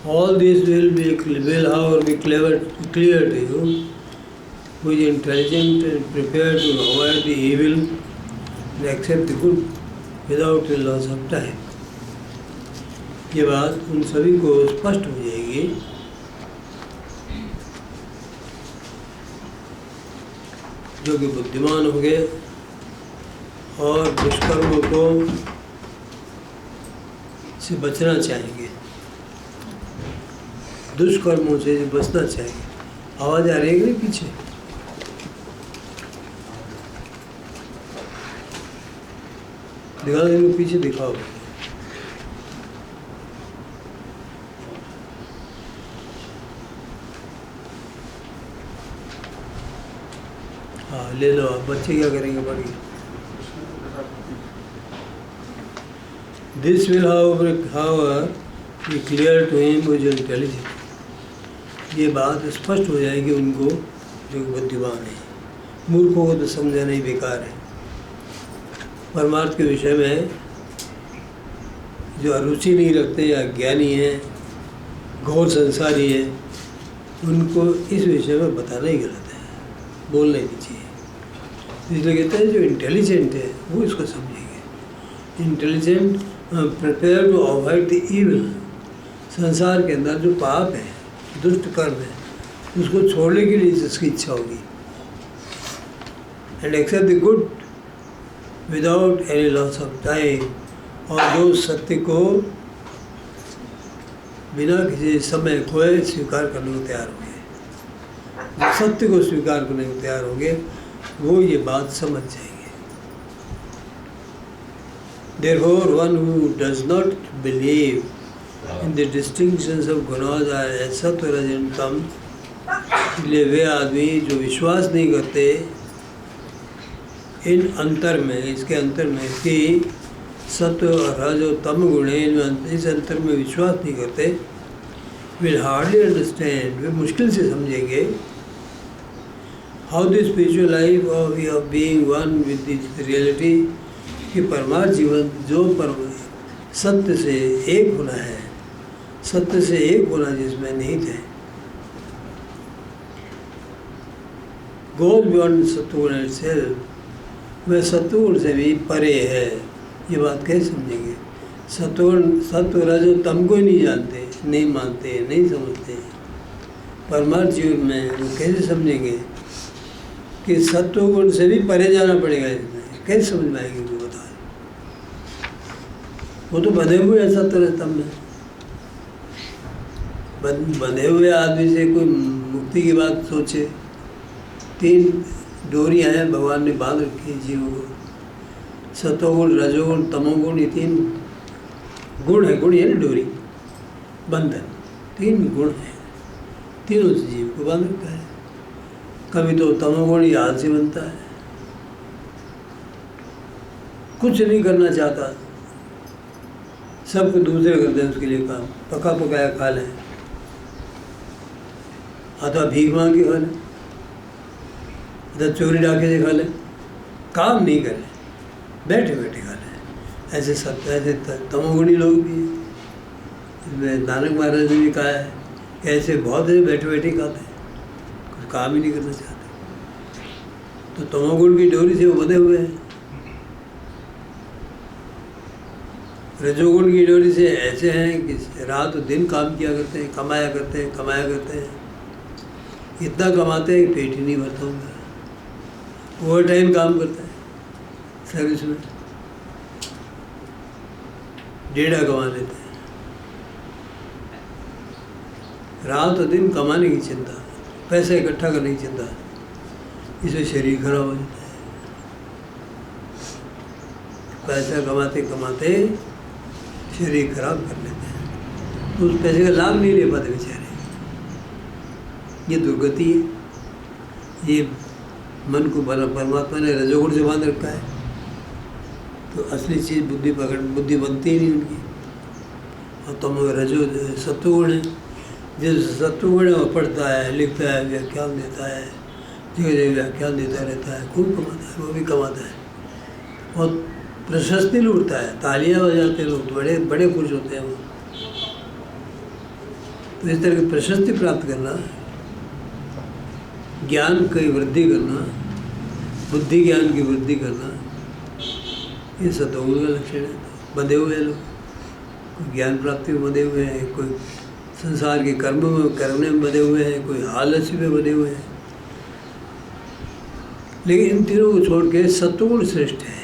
All this will however be clear to you, who is intelligent and prepared to avoid the evil and accept the good without a loss of time. ये बात उन सभी को स्पष्ट हो जाएगी जो कि बुद्धिमान हो गए और दुष्कर्मों को से बचना चाहेंगे, दुष्कर्मों से बचना चाहिए। आवाज़ आ रही है कि नहीं पीछे? दिखाओ, इनको पीछे दिखाओ। हाँ ले लो। आप बच्चे क्या करेंगे पढ़िए। This will however be clear to him who is intelligent. ये बात स्पष्ट हो जाएगी उनको जो बुद्धिमान है। मूर्खों को तो समझाना ही बेकार है। परमार्थ के विषय में जो अरुचि नहीं रखते या ज्ञानी है, घोर संसारी है, उनको इस विषय में बताना ही गलत है, बोलना ही नहीं चाहिए। इसलिए कहते हैं जो इंटेलिजेंट है वो इसको समझेंगे। Intelligent prepare to avoid the evil. संसार के अंदर जो पाप है, दुष्ट कर्म है, उसको छोड़ने के लिए जिसकी इच्छा होगी, and accept the good without any loss of time, और जो सत्य को बिना किसी समय खोए स्वीकार करने को तैयार हो गए, जो सत्य को स्वीकार करने को तैयार हो गए, वो ये बात समझ जाएंगे। Therefore, one who does not believe in the distinctions of gunas as sattva, rajas and tam, इसलिए वे आदमी जो विश्वास नहीं करते इन अंतर में, इसके अंतर में कि सत्व और रज और तम गुण है, इस अंतर में विश्वास नहीं करते, will hardly understand, वे मुश्किल से समझेंगे how the spiritual life of being one with the reality, कि परमार्थ जीवन जो सत्य से एक होना है, सत्य से एक होना जिसमें निहित है, goes beyond सत्वगुण itself, वह सत्वगुण से भी परे है। ये बात कैसे समझेंगे? सत्व रज और तम को ही नहीं जानते, नहीं मानते, नहीं समझते। परमार्थ जीवन में वो कैसे समझेंगे कि सत्वगुण से भी परे जाना पड़ेगा? इसमें कैसे समझ में आएगी? वो बताए। वो तो बंधे हुए हैं सत्व रज तम में। बंधे हुए आदमी से कोई मुक्ति की बात सोचे? 3 डोरियां हैं भगवान ने बांध रखी है जीवों को, सतोगुण, रजोगुण, तमोगुण, ये 3 गुण है। गुण है ना डोरी, बंधन, 3 गुण है, तीनों से जीव को बांध रखा है। कभी तो तमोगुण याद से बनता है, कुछ नहीं करना चाहता, सबको दूसरे करते हैं उसके लिए काम, पका पकाया खा लें, अथवा भीख मांग के खा लें, अथवा चोरी डाके से खा लें, काम नहीं करें, बैठे बैठे खा लें। ऐसे सब ऐसे तमोगुणी लोग भी हैं। इसमें नानक महाराज ने भी कहा है कि ऐसे बहुत ऐसे बैठे बैठे खाते हैं, कुछ काम ही नहीं करना चाहते। तो तमोगुण की डोरी से वो बंधे हुए हैं। रजोगुण की डोरी से ऐसे हैं कि रात और दिन काम किया करते हैं, कमाया करते हैं, कमाया करते हैं, इतना कमाते हैं कि पेट ही नहीं भरता होगा। ओवर टाइम काम करता है सर्विस में, 1.5 कमा लेते हैं। रात और दिन कमाने की चिंता, पैसा इकट्ठा करने की चिंता, इससे शरीर खराब हो जाता है। पैसा कमाते कमाते शरीर खराब कर लेते हैं, तो उस पैसे का लाभ नहीं ले पाते बेचारे। ये दुर्गति है। ये मन को परमात्मा ने रजोगुण से बांध रखा है, तो असली चीज़ बुद्धि बनती ही नहीं उनकी। और तुम रजो सत्वगुण है, जिस सत्वगुण है वो पढ़ता है, लिखता है, व्याख्यान देता है, जगह जगह व्याख्यान देता रहता है, खूब कमाता है, वो भी कमाता है, बहुत प्रशस्ति लूटता है, तालियां बजाते लोग, बड़े बड़े खुश होते हैं वो। तो इस तरह की प्रशस्ति प्राप्त करना, ज्ञान की वृद्धि करना, बुद्धि ज्ञान की वृद्धि करना, ये सतोगुण का लक्षण है। बंधे हुए हैं लोग, कोई ज्ञान प्राप्ति में बंधे हुए हैं, कोई संसार के कर्म में करने में बंधे हुए हैं, कोई आलस्य में बंधे हुए हैं। लेकिन इन तीनों को छोड़ के सत्वगुण श्रेष्ठ है।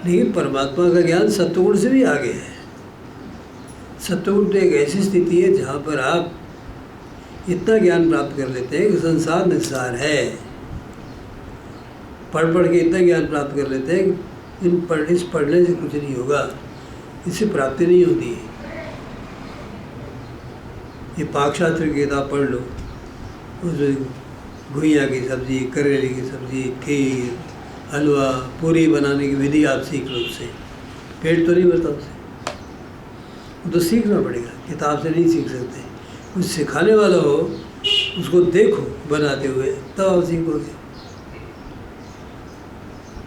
लेकिन परमात्मा का ज्ञान सत्वगुण से भी आगे है। सत्वगुण तो एक ऐसी स्थिति है जहाँ पर आप इतना ज्ञान प्राप्त कर लेते हैं कि संसार निस्सार है। पढ़ के इतना ज्ञान प्राप्त कर लेते हैं कि इस पढ़ने से कुछ नहीं होगा, इससे प्राप्ति नहीं होती है। ये पाकशास्त्र की किताब पढ़ लो, उसमें घुइयाँ की सब्ज़ी, करेले की सब्ज़ी, खीर, हलवा, पूरी बनाने की विधि आप सीख लो उससे। पेट तो नहीं भरता उससे, वो तो सीखना पड़ेगा, किताब से नहीं सीख सकते। कुछ सिखाने वाला हो, उसको देखो बनाते हुए, तब आप सीखोगे।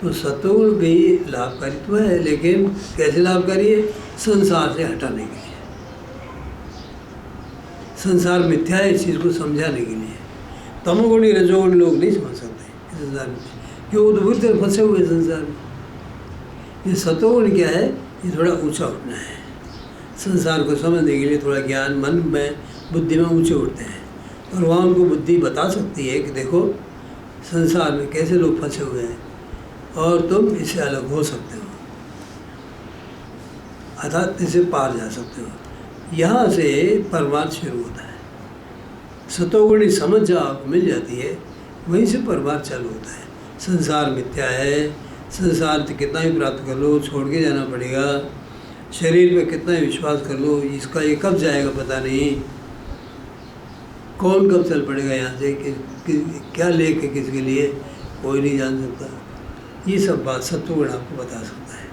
तो सत्वगुण भी लाभकारी तो है, लेकिन कैसे लाभकारी है? संसार से हटाने के लिए, संसार मिथ्या है इस चीज़ को समझाने के लिए। तमोगुणी रजोगुणी लोग नहीं समझ सकते इस संसार में, क्यों? वो तो बुरी तरह फंसे हुए संसार में। ये सत्वगुण क्या है? ये थोड़ा ऊंचा उठना है। संसार को समझने के लिए थोड़ा ज्ञान मन में, बुद्धि में ऊंचे उठते हैं, और वहाँ उनको बुद्धि बता सकती है कि देखो संसार में कैसे लोग फंसे हुए हैं और तुम इससे अलग हो सकते हो, अर्थात इससे पार जा सकते हो। यहाँ से परमार्थ शुरू होता है। सतोगुणी समझ जहाँ आपको मिल जाती है, वहीं से परमार्थ चालू होता है। संसार मिथ्या है, संसार से कितना ही प्राप्त कर लो, छोड़ के जाना पड़ेगा। शरीर पे कितना ही विश्वास कर लो, इसका ये कब जाएगा पता नहीं, कौन कब चल पड़ेगा यहाँ से, क्या लेके किसके लिए, कोई नहीं जान सकता। ये सब बात सत्वगुण आपको बता सकता है।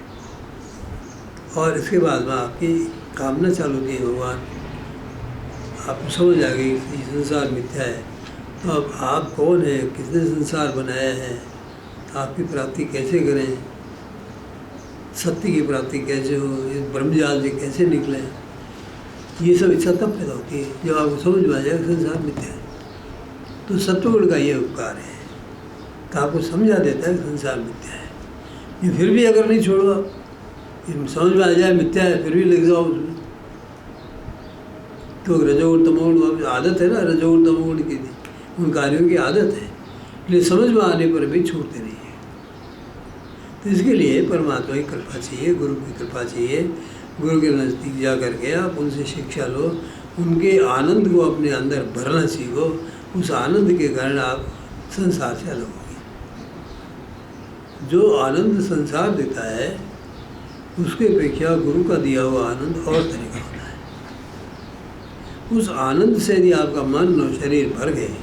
और इसके बाद में आपकी कामना चालू की भगवान, आपको समझ आ गई कि संसार मिथ्या है, तो अब आप कौन है, किसने संसार बनाया है, आपकी प्राप्ति कैसे करें, सत्य की प्राप्ति कैसे हो, इस ब्रह्मजाल से कैसे निकलें, ये सब इच्छा तब पैदा होती है जब आपको समझ में आ जाए संसार मिथ्या है। तो सत्वगुण का ये उपकार है कि आपको समझा देता है संसार मिथ्या है। ये फिर भी अगर नहीं छोड़ो, ये समझ में आ जाए मिथ्या है, फिर भी लग जाओ उसमें, तो रजोगुण तमोगुण आदत है ना, रजोगुण तमोगुण की उन कार्यों की आदत है, इसलिए समझ में आने पर भी छूटते नहीं है। तो इसके लिए परमात्मा की कृपा चाहिए, गुरु की कृपा चाहिए। गुरु के नज़दीक जा करके आप उनसे शिक्षा लो, उनके आनंद को अपने अंदर भरना सीखो। उस आनंद के कारण आप संसार से अलग होंगे। जो आनंद संसार देता है उसके अपेक्षा गुरु का दिया हुआ आनंद और तरह का होता है। उस आनंद से यदि आपका मन और शरीर भर गए,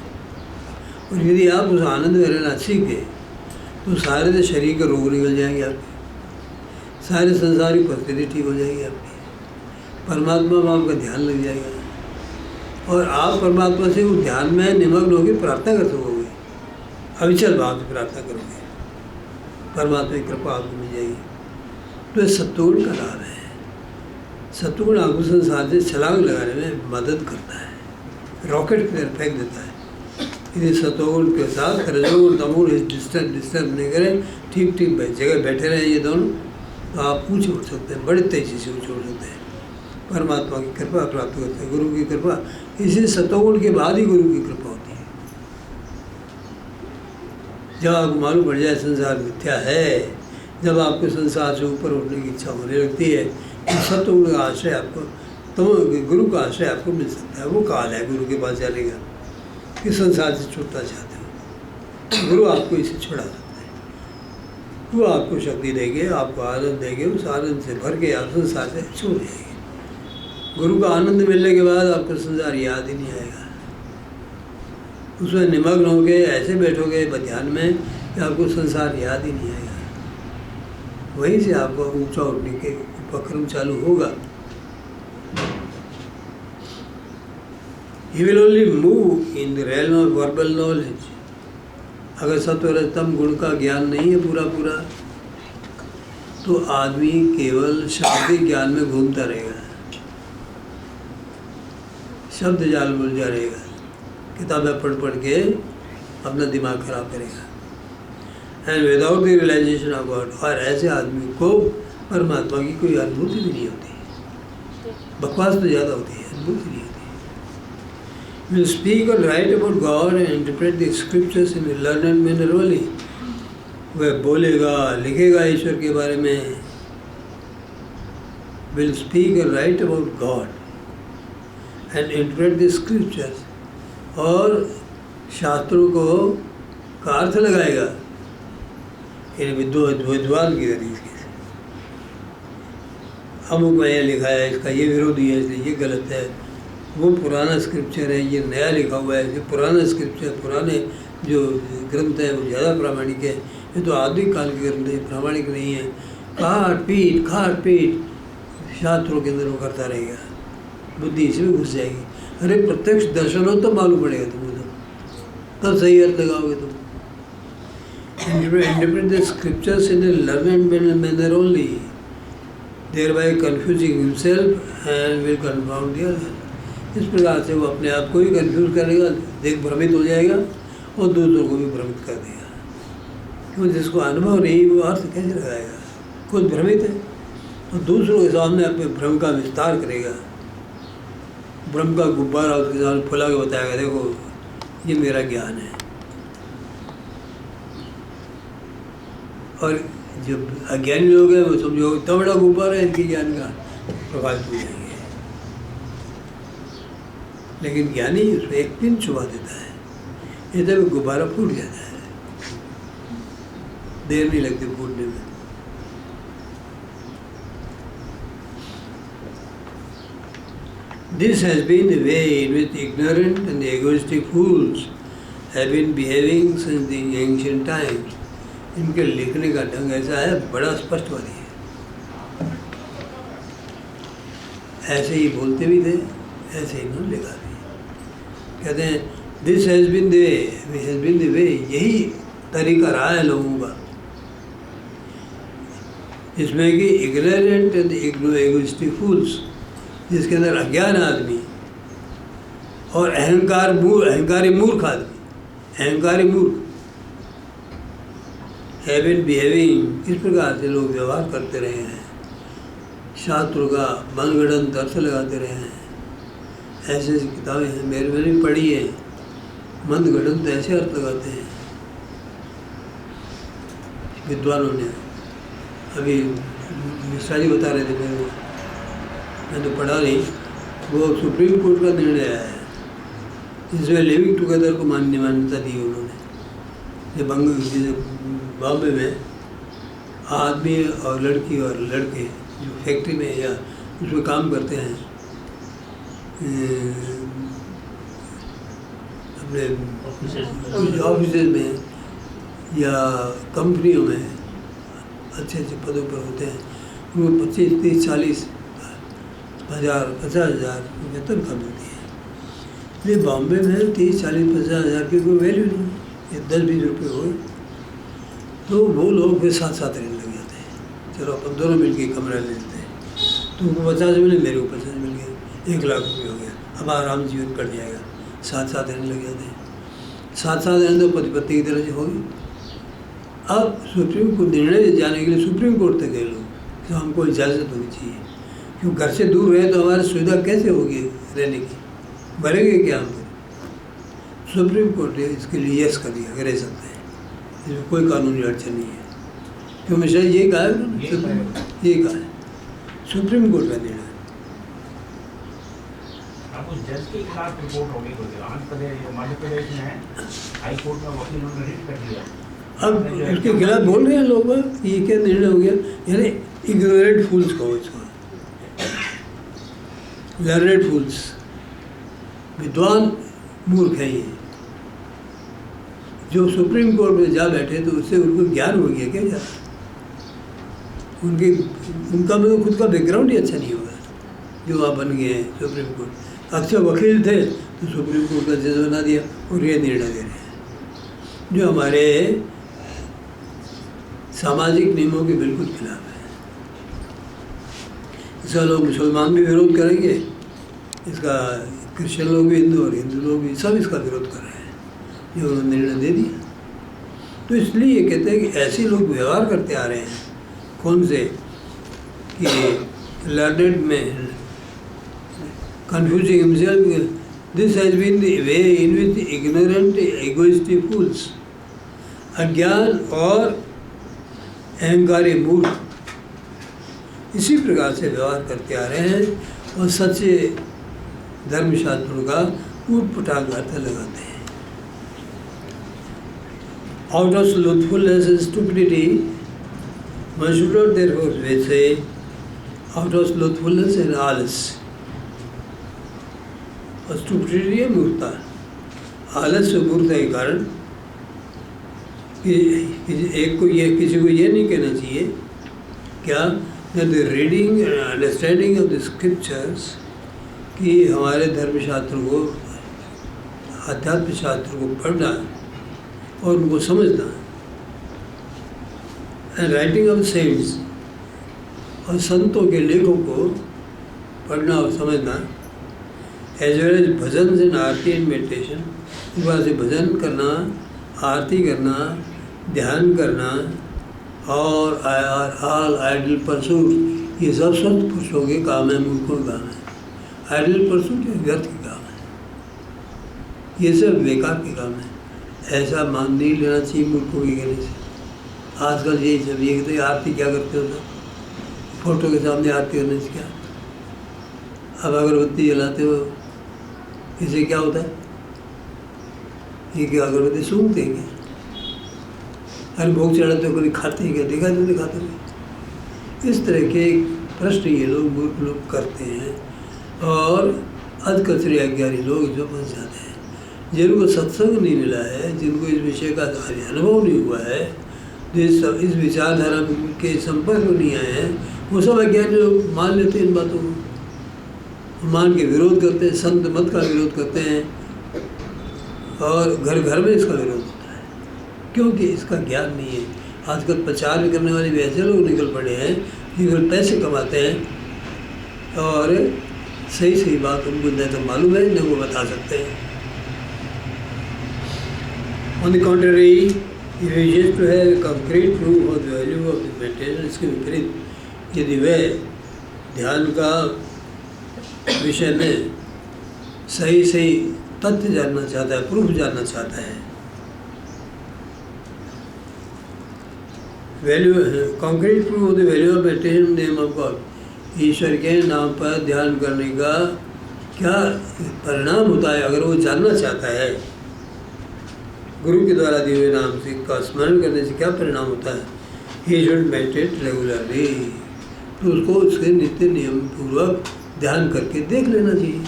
और यदि आप उस आनंद में रहना सीख गए, तो सारे से शरीर के रोग निकल जाएंगे आपके, सारे संसार की परिस्थिति ठीक हो जाएगी आपकी, परमात्मा में आपका ध्यान लग जाएगा, और आप परमात्मा से उस ध्यान में निमग्न होकर प्रार्थना कर सकोगे, अविचल भाव से प्रार्थना करोगे, परमात्मा की कृपा आपको मिल जाएगी। तो ये सत्वगुण का लाभ है। सत्वगुण आपको संसार से छलांग लगाने में मदद करता है, रॉकेट की तरह फेंक देता है। यदि सत्वगुण के साथ रजोगुण तमोगुण डिस्टर्ब नहीं करें, ठीक जगह बैठे रहें ये दोनों, तो आप ऊँचे उठ सकते हैं, बड़े तेजी से ऊँचे उठ सकते हैं, परमात्मा की कृपा प्राप्त करते हैं, गुरु की कृपा। इसी सत्वगुण के बाद ही गुरु की कृपा होती है। जब आपको मालूम पड़ जाए संसार मिथ्या है, जब आपको संसार से ऊपर उठने की इच्छा होने लगती है, तो सत्वगुण का आश्रय आपको, तो गुरु का आश्रय आपको मिल सकता है। वो काल है गुरु के पास जाने का कि संसार से छूटना चाहते हो, गुरु आपको इसे छुड़ा सकता है। वो आपको शक्ति देंगे, आपको आनंद देंगे, उस आनंद से भर के आप संसार से छूट जाएंगे। गुरु का आनंद मिलने के बाद आपको संसार याद ही नहीं आएगा। उसमें निमग्न होगे, ऐसे बैठोगे ध्यान में कि आपको संसार याद ही नहीं आएगा। वहीं से आपको ऊंचा उठने के उपक्रम चालू होगा। He will only move in the realm of verbal knowledge. अगर सत्व रजतम गुण का ज्ञान नहीं है पूरा, तो आदमी केवल शाब्दिक ज्ञान में घूमता रहेगा। शब्द जाल में उलझा रहेगा, किताबें पढ़ पढ़ के अपना दिमाग खराब करेगा। And without the realisation of God, और ऐसे आदमी को परमात्मा की कोई अनुभूति भी नहीं होती। बकवास तो ज़्यादा होती है, अनुभूति नहीं होती। विल स्पीक और right about God and interpret the scriptures in learned manner only. वह बोलेगा लिखेगा ईश्वर के बारे में। विल स्पीक और right about God and interpret the scriptures, और शास्त्रों को का अर्थ लगाएगा विद्वान की तरीके से। अमुक में यह लिखा है, इसका ये विरोधी है, इसलिए ये गलत है, वो पुराना स्क्रिप्चर है, ये नया लिखा हुआ है, ये पुराना स्क्रिप्चर, पुराने जो ग्रंथ है वो ज़्यादा प्रामाणिक है, ये तो आधुनिक काल के ग्रंथ है, प्रामाणिक नहीं है। काट पीट शास्त्रों के अंदर वो करता रहेगा, बुद्धि इसमें घुस जाएगी। अरे प्रत्यक्ष दर्शन हो तो मालूम पड़ेगा तुमको, तो तब सही अर्थ लगाओगे तुम। Interpret the scriptures in a learned manner only, thereby confusing himself and will confound the other. इस प्रकार से वो अपने आप को भी कंफ्यूज करेगा, देख भ्रमित हो जाएगा और दूसरों को भी भ्रमित कर देगा। क्यों? जिसको अनुभव नहीं वो अर्थ कैसे लगाएगा? खुद भ्रमित है और दूसरों के सामने अपने भ्रम का विस्तार करेगा, भ्रम का गुब्बारा उसके सामने फुला के बताएगा, देखो ये मेरा ज्ञान है। और जो अज्ञानी लोग हैं वो समझो इतना बड़ा गुब्बारा है इनके ज्ञान का, प्रभावित हो जाएंगे। लेकिन ज्ञानी उसमें एक पिन छुपा देता है, इधर गुब्बारा फूट जाता है, देर नहीं लगती फूटने में। This has been the way in which ignorant and egoistic fools have been behaving since the ancient times. इनके लिखने का ढंग ऐसा है, बड़ा स्पष्टवादी है। ऐसे ही बोलते भी थे, ऐसे ही इन्होंने लिखा भी। कहते हैं this has been the way, यही तरीका रहा है लोगों का, जिसमें कि इग्नोरेंट एंड एगोइस्टिक फूल्स, जिसके अंदर अज्ञान आदमी और अहंकारी मूर्ख आदमी, अहंकारी मूर्ख हैव बीन बिहेविंग, इस प्रकार से लोग व्यवहार करते रहे हैं, शास्त्रों का मनगढ़ंत अर्थ लगाते रहे हैं। ऐसी ऐसी किताबें हैं, मैंने भी पढ़ी है, मनगढ़ंत ऐसे अर्थ लगाते हैं विद्वानों ने। अभी मिश्रा जी बता रहे थे मेरे को, मैं तो पढ़ा नहीं, वो सुप्रीम कोर्ट का निर्णय आया है, इसमें लिविंग टुगेदर को मान्यता दी उन्होंने। ये बॉम्बे में आदमी और लड़की और लड़के जो फैक्ट्री में या उसमें काम करते हैं, अपने ऑफिस में या कंपनियों में अच्छे अच्छे पदों पर होते हैं, उनको 25, 30, 40 हज़ार 50 हज़ार वेतन कम मिलती है। ये बॉम्बे में 30, 40, 50 हज़ार की कोई वैल्यू नहीं, ये 10-20 रुपये हो तो वो लोग फिर साथ साथ रहने लग जाते हैं। चलो अपन दोनों मिल के कमरा ले लेते हैं, तुमको 50 मिले, मेरे को 50 मिल गए, 1 लाख रुपये हो गया, अब आराम जीवन कट जाएगा। साथ साथ रहने लग जाते हैं, साथ साथ रहने तो पति पत्नी की तरह से होगी। अब सुप्रीम कोर्ट निर्णय जाने के लिए सुप्रीम कोर्ट तक गए लोग, तो हमको इजाज़त होनी चाहिए, क्यों घर से दूर रहे तो हमारी सुविधा कैसे होगी रहने की, भरेंगे क्या हम? सुप्रीम कोर्ट ने इसके लिए यस कर दिया, रह सकते हैं, इसमें कोई कानूनी अड़चन नहीं है। क्यों मिश्रा ये कहा है, ये कहा है सुप्रीम कोर्ट का निर्णय। अब उस जज के खिलाफ रिपोर्ट होगी, मध्य प्रदेश में हाई कोर्ट में वकीलों ने रिट कर दिया, अब इसके खिलाफ बोल रहे हैं लोग, ये क्या निर्णय हो गया? यानी इग्नोरेंट फूल्स कहो इसको, लर्नेड फूल्स, विद्वान मूर्ख है ये, जो सुप्रीम कोर्ट में जा बैठे तो उससे उनको ज्ञान हो गया क्या? ज़्यादा उनका मतलब खुद का बैकग्राउंड ही अच्छा नहीं होगा जो वहाँ बन गए हैं सुप्रीम कोर्ट। अच्छे वकील थे तो सुप्रीम कोर्ट का जज बना दिया और ये निर्णय दे रहे हैं जो हमारे सामाजिक नियमों के बिल्कुल खिलाफ है। इसका लोग मुसलमान भी विरोध करेंगे इसका क्रिश्चियन लोग भी, हिंदू और हिंदू लोग भी सब इसका विरोध कर रहे हैं, ये उन्होंने निर्णय दे दिया। तो इसलिए ये कहते हैं कि ऐसे लोग व्यवहार करते आ रहे हैं, कौन से कि लर्नेड में confusing himself, this has been the way in which the ignorant egoistic fools, अज्ञान और अहंकारी मूर्ख इसी प्रकार से व्यवहार करते आ रहे हैं और सच्चे धर्मशास्त्रों का ऊट-पटांग अर्थ लगाते हैं। Out of slothfulness and stupidity, one should not therefore say, out of slothfulness and आलस, और स्टूपिडिटी है मूर्खता, आलस और मूर्खता के कारण एक को ये किसी को ये नहीं कहना चाहिए क्या the reading and understanding of the scriptures, कि हमारे धर्मशास्त्र को, आध्यात्म शास्त्र को पढ़ना और उनको समझना, एंड राइटिंग ऑफ सेंट्स, और संतों के लेखों को पढ़ना और समझना, as well as bhajan and aarti and meditation, इस बात से भजन करना, आरती करना, ध्यान करना, और ऑल आइडल परसूट, ये सब स्वस्थ पुरुषों के काम है, मूर्खों के काम है। आइडल परसूट ये व्यर्थ के काम है, ये सब बेकार के काम है, ऐसा मान नहीं लेना चाहिए मूर्खों के कहने से। आजकल यही सब ये कहते हैं आरती क्या करते हो, फोटो के सामने आरती करने से क्या, अब अगरबत्ती जलाते हो इससे क्या होता है, ये क्या अगरबत्ती सूंघते हैं क्या, अरे भोग चढ़ाते हो कभी खाते हैं क्या, देखा तो नहीं खाते हुए। इस तरह के प्रश्न ये लोग मूर्ख लोग करते हैं और अधकचरे अज्ञानी लोग इसमें फंस जाते हैं। जिनको सत्संग नहीं मिला है, जिनको इस विषय का अनुभव नहीं हुआ है, जो इस विचारधारा के संपर्क में नहीं आए हैं, वो सब अज्ञानी लोग मान लेते हैं इन बातों को, मान के विरोध करते हैं, संत मत का विरोध करते हैं और घर घर में इसका विरोध होता है, क्योंकि इसका ज्ञान नहीं है। आजकल प्रचार करने वाले भी ऐसे लोग निकल पड़े हैं जिनको पैसे कमाते हैं और सही सही बात उनको न तो मालूम है न वो बता सकते हैं। On the contrary, if you wish to have concrete proof of the value of the meditation, इसके विपरीत यदि वह ध्यान का विषय में सही सही तथ्य जानना चाहता है, प्रूफ जानना चाहता है, value concrete proof of the value of meditation name of God, ईश्वर के नाम पर ध्यान करने का क्या परिणाम होता है, अगर वो जानना चाहता है, गुरु के द्वारा दिए हुए नाम से का स्मरण करने से क्या परिणाम होता है, ही शुड मेडिटेट रेगुलरली, तो उसको उसके नित्य नियम पूर्वक ध्यान करके देख लेना चाहिए।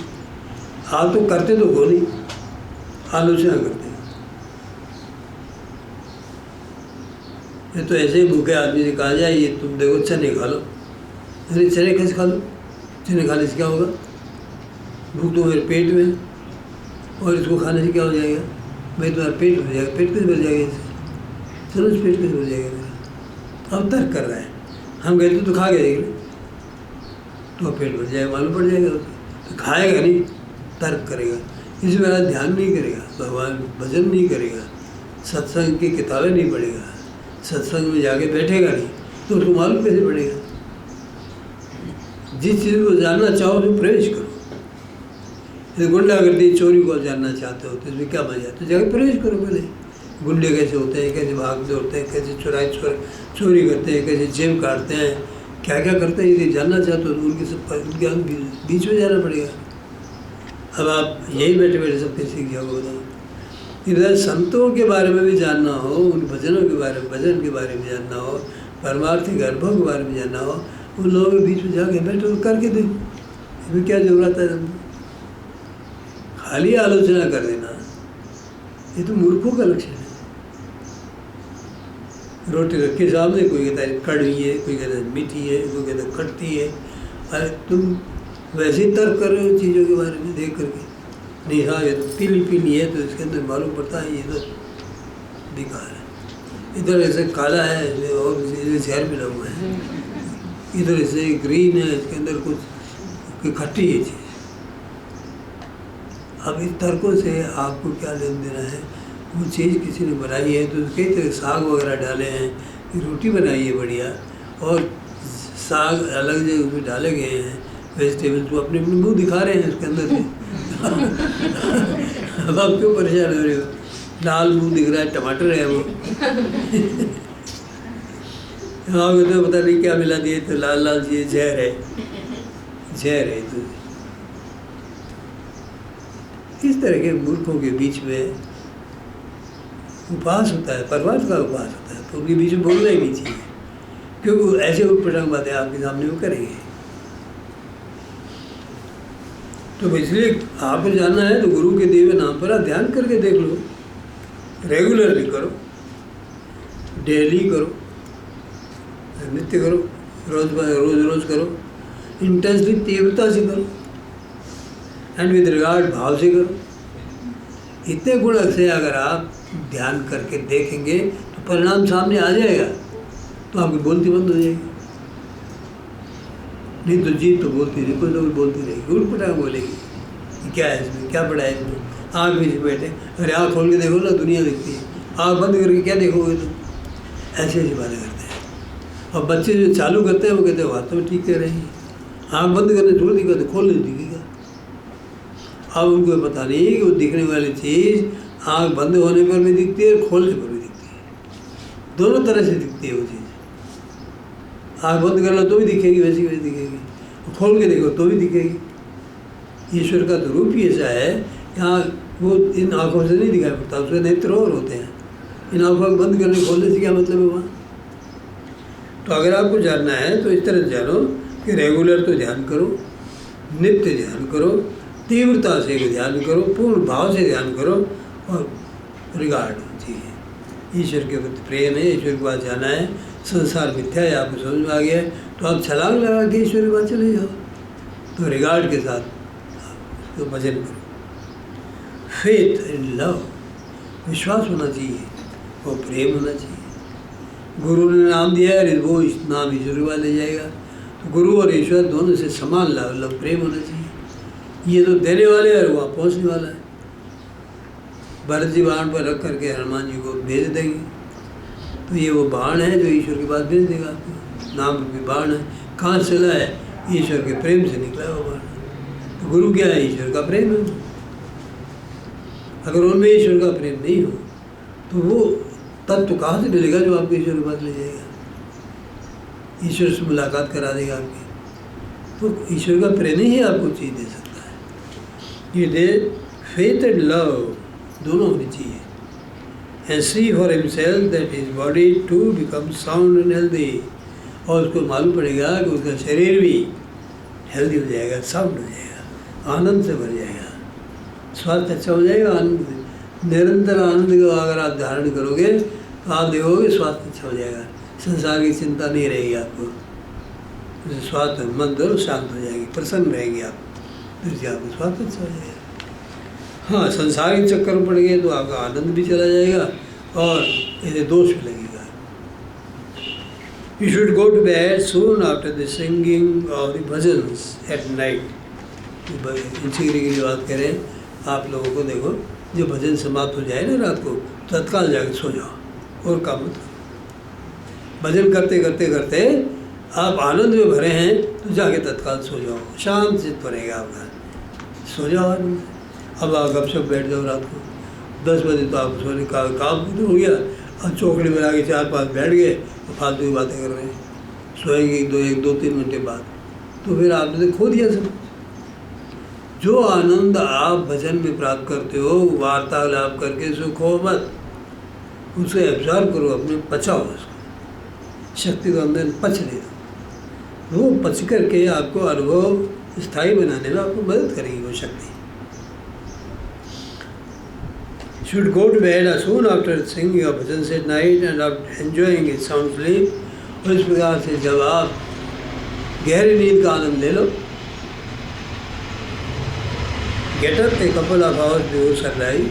आप तो करते तो हो नहीं, आलोचना करते हैं। ये तो ऐसे ही भूखे आदमी से कहा जाए ये तुम देखो चने खा लो, अरे चने कैसे खा लो, चने खाने से क्या होगा, भूख तो मेरे पेट में, और इसको खाने से क्या हो जाएगा, भाई तुम्हारा पेट भर जाएगा, पेट कैसे भर जाएगा इससे, चलो पेट कैसे भर जाएगा मेरा। अब तर्क कर रहा है, हम कहते तो खा गए तो पेट भर जाएगा, मालूम पड़ जाएगा, तो खाएगा नहीं, तर्क करेगा, इस बार ध्यान नहीं करेगा, भगवान भजन नहीं करेगा, सत्संग की किताबें नहीं पढ़ेगा, सत्संग में जाके बैठेगा नहीं, तो उसको मालूम कैसे पड़ेगा। जिस चीज़ को जानना चाहो तो प्रवेश करो। यदि गुंडागर्दी चोरी को जानना चाहते हो तो इसमें क्या मजा है, तो जाके प्रवेश करो पहले, गुंडे कैसे होते हैं, कैसे भाग दौड़ते हैं, कैसे चोरी करते हैं, कैसे जेब काटते हैं, क्या क्या करते हैं, यदि जानना चाहते हो तो उनके बीच में जाना पड़ेगा। अब आप यही बैठे बैठे सब कैसे सीख जाओगे बताओ। इधर संतों के बारे में भी जानना हो, उन भजनों के बारे में, भजन के बारे में जानना हो, परमार्थिक अनुभव के बारे में जानना हो, उन लोगों के बीच में जाके बैठो करके देखो, इसमें क्या जरूरत है। खाली आलोचना कर देना ये तो मूर्खों का लक्षण है। रोटी रखी सामने, कोई कहता है कड़वी है, कोई कहता है मीठी है, कोई कहता है खट्टी है, अरे तुम वैसे ही तर्क कर रहे हो चीज़ों के बारे में देख करके, नहीं हाँ ये तो पीली पीली है तो इसके अंदर मालूम पड़ता है ये तो बेकार है, इधर ऐसे काला है और जहर मिला हुआ है, इधर ऐसे ग्रीन है इसके अंदर कुछ खट्टी है चीज़, अब इस तर्कों से आपको क्या लेन देना है? वो चीज़ किसी ने बनाई है तो कई तरह साग वगैरह डाले हैं, रोटी बनाई है बढ़िया, और साग अलग जगह उसमें डाले गए हैं वेजिटेबल, तो अपने अपने मुँह दिखा रहे हैं उसके अंदर से। अब आप क्यों परेशान हो रहे हो? लाल मुँह दिख रहा है, टमाटर है वो। हाँ तो पता नहीं क्या मिला दिए, तो लाल लाल ये जहर है, जहर है। तो इस तरह के मूर्खों के बीच में उपवास होता है, परमार्थ का उपवास होता है, तो उनके बीच में बोलना ही नहीं चाहिए, क्योंकि ऐसे उठपटांग बातें आपके सामने वो करेंगे। तो इसलिए आपको जानना है तो गुरु के दिए हुए नाम पर आप ध्यान करके देख लो, रेगुलरली करो, डेली करो, नित्य करो, रोज करो, इंटेंसली तीव्रता से करो, एंड विद रिगार्ड भाव से करो। इतने गुण से अगर आप ध्यान करके देखेंगे तो परिणाम सामने आ जाएगा, तो आपकी बोलती बंद हो जाएगी। नहीं तो जीत तो बोलती रही, कोई तो बोलती रहेगी, उठ पटांग बोलेगी, क्या है इसमें, क्या पढ़ा है इसमें। आँख में से बैठे, अरे आँख खोल के देखो ना, दुनिया दिखती है, आँख बंद करके क्या देखोगे तुम? ऐसी ऐसी बातें करते हैं। और बच्चे जो चालू करते हैं वो कहते हैं बात तो ठीक कह रहे हैं, आँख बंद करने थोड़ी दिक्कत है, खोलने दिखेगा। अब उनको पता नहीं कि वो दिखने वाली चीज़ आँख बंद होने पर भी दिखती है और खोलने पर भी दिखती है, दोनों तरह से दिखती है वो चीज़। आँख बंद कर लो तो भी दिखेगी, वैसी वैसी दिखेगी, खोल के देखो तो भी दिखेगी। ईश्वर का तो रूप ही ऐसा है, यहाँ वो इन आँखों से नहीं दिखाई पड़ता, उसके नेत्र और होते हैं। इन आँखों को बंद करने खोलने से क्या मतलब है वहाँ? तो अगर आपको जानना है तो इस तरह जानो कि रेगुलर तो ध्यान करो, नित्य ध्यान करो, तीव्रता से ध्यान करो, पूर्ण भाव से ध्यान करो, और रिगार्ड चाहिए। ईश्वर के प्रति प्रेम है, ईश्वर के पास जाना है, संसार मिथ्या है, आपको समझ में आ गया है, तो आप छलांग लगा के ईश्वर के पास चले जाओ। तो रिगार्ड के साथ तो भजन करो। फेथ एंड लव, विश्वास होना चाहिए और प्रेम होना चाहिए। गुरु ने नाम दिया है, वो इस नाम ईश्वर के पास ले जाएगा। तो गुरु और ईश्वर दोनों से समान लव प्रेम होना चाहिए। ये तो देने वाले है और वहाँ पहुँचने वाला है। भरत जी बाण पर रख करके हनुमान जी को भेज देंगे, तो ये वो बाण है जो ईश्वर के पास भेज देगा आपको। नाम रूपी बाण है, कहाँ से चला है? ईश्वर के प्रेम से निकला वो बाण। तो गुरु क्या है? ईश्वर का प्रेम है। अगर उनमें ईश्वर का प्रेम नहीं हो तो वो तत्व कहाँ से मिलेगा जो आपको ईश्वर के पास ले जाएगा, ईश्वर से मुलाकात करा देगा आपकी? तो ईश्वर का प्रेम ही आपको चीज़ दे सकता है। ये दे फेथ एंड लव दोनों होनी चाहिए। And see for himself that his body to become sound and healthy, और उसको मालूम पड़ेगा कि उसका शरीर भी हेल्दी हो जाएगा, साउंड हो जाएगा, आनंद से भर जाएगा, स्वास्थ्य अच्छा हो जाएगा, आनंद से। निरंतर आनंद को अगर आप धारण करोगे तो आप देखोगे स्वास्थ्य अच्छा हो जाएगा, संसार की चिंता नहीं रहेगी आपको, स्वास्थ्य मन दोनों शांत हो जाएगी, प्रसन्न रहेंगे आप, तो आपको स्वास्थ्य अच्छा हो जाएगा। हाँ, संसार के चक्कर में पड़ गए तो आपका आनंद भी चला जाएगा और ऐसे दोष भी लगेगा। You should go to bed soon after the singing of the bhajans at night. इसी की बात करें आप लोगों को, देखो जो भजन समाप्त हो जाए ना रात को, तत्काल जाके सो जाओ और काम मत करो। भजन करते करते करते आप आनंद में भरे हैं तो जाके तत्काल सो जाओ, शांत चित्त रहेगा आपका, सो जाओ आनंद। अब आप गपशप बैठ जाओ रात को 10 बजे, तो आप सोने का काम हो गया, अब चौकड़ी में आके 4-5 बैठ गए तो फालतू की बातें कर रहे हैं, सोएंगे 1-2-3 घंटे बाद, तो फिर आपने खो दिया सब। जो आनंद आप भजन में प्राप्त करते हो, वार्तालाप करके सुखो मत, उसे एब्जॉर्व करो, अपने पचाओ, उसको शक्ति को अंदर पच ले दो। वो पच करके आपको अनुभव स्थायी बनाने में आपको मदद करेगी वो शक्ति। Should go to bed as soon after singing your bhajans at night and after enjoying it sound sleep। और इस प्रकार से जब आप गहरी नींद का आनंद ले लो, get up a couple of hours before sunrise,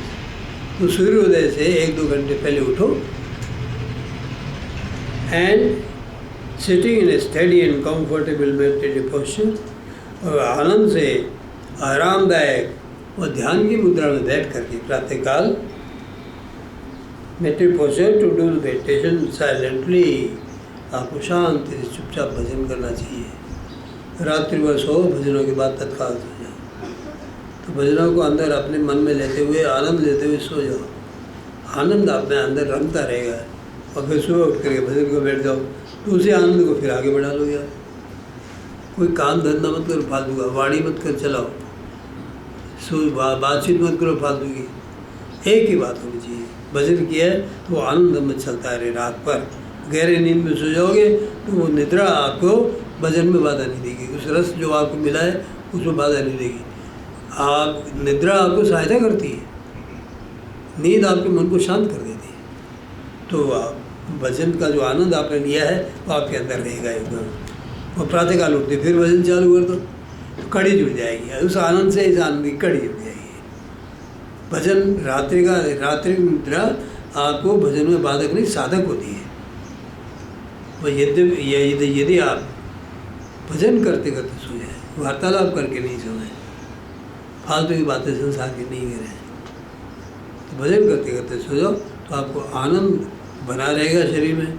तो सूर्योदय से 1-2 घंटे पहले उठो, and sitting in a steady and comfortable meditative posture, और आनंद से आरामदायक और ध्यान की मुद्रा में बैठ करके प्रातःकाल meditate posture to do meditation silently, आपको शांति से चुपचाप भजन करना चाहिए। रात्रि भर सो, भजनों के बाद तत्काल सो जाओ। तो भजनों को अंदर अपने मन में लेते हुए, आनंद लेते हुए सो जाओ। आनंद अपने अंदर रमता रहेगा और फिर सुबह उठ करके भजन को बैठ जाओ, तो उसी आनंद को फिर आगे बढ़ा लो यार। कोई काम धंधा मत करो फालतू का, वाणी मत कर चलाओ, बातचीत मत करो फालतू की। एक ही बात होनी चाहिए, भजन किया है तो आनंद में चलता रहे। रात पर गहरे नींद में सो जाओगे तो वो निद्रा आपको भजन में बाधा नहीं देगी, उस रस जो आपको मिला है उसमें बाधा नहीं देगी। आप निद्रा आपको सहायता करती है, नींद आपके मन को शांत कर देती है। तो आप भजन का जो आनंद आपने लिया है वो आपके अंदर रहेगा एकदम। और प्रातःकाल उठते फिर भजन चालू कर दो तो कड़ी जुड़ जाएगी, उस आनंद से इस आनंद की कड़ी जुड़ जाएगी। भजन रात्रि निद्रा आपको भजन में बाधक नहीं, साधक होती है। वह यदि आप भजन करते करते सो जाए, वार्तालाप करके नहीं सोए, फालतू की बातें संसार की नहीं करें, तो भजन करते करते सो जाओ तो आपको आनंद बना रहेगा शरीर में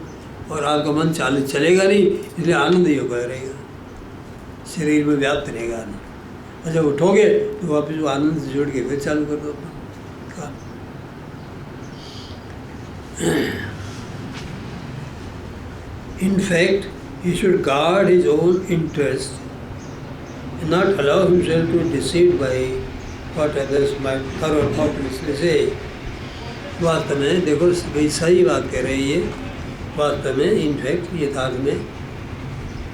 और आपका मन चलेगा नहीं, इसलिए आनंद ही होगा रहेगा, शरीर में व्याप्त रहेगा आनंद। और जब उठोगे तो वापस वो आनंद से जोड़ के फिर चालू कर दो अपना काम। In fact, he should guard his own interest and not allow himself to be deceived by what others might thoughtlessly say. वास्तव में देखो भाई सही बात कह रही है। वास्तव में इनफैक्ट यथार्थ में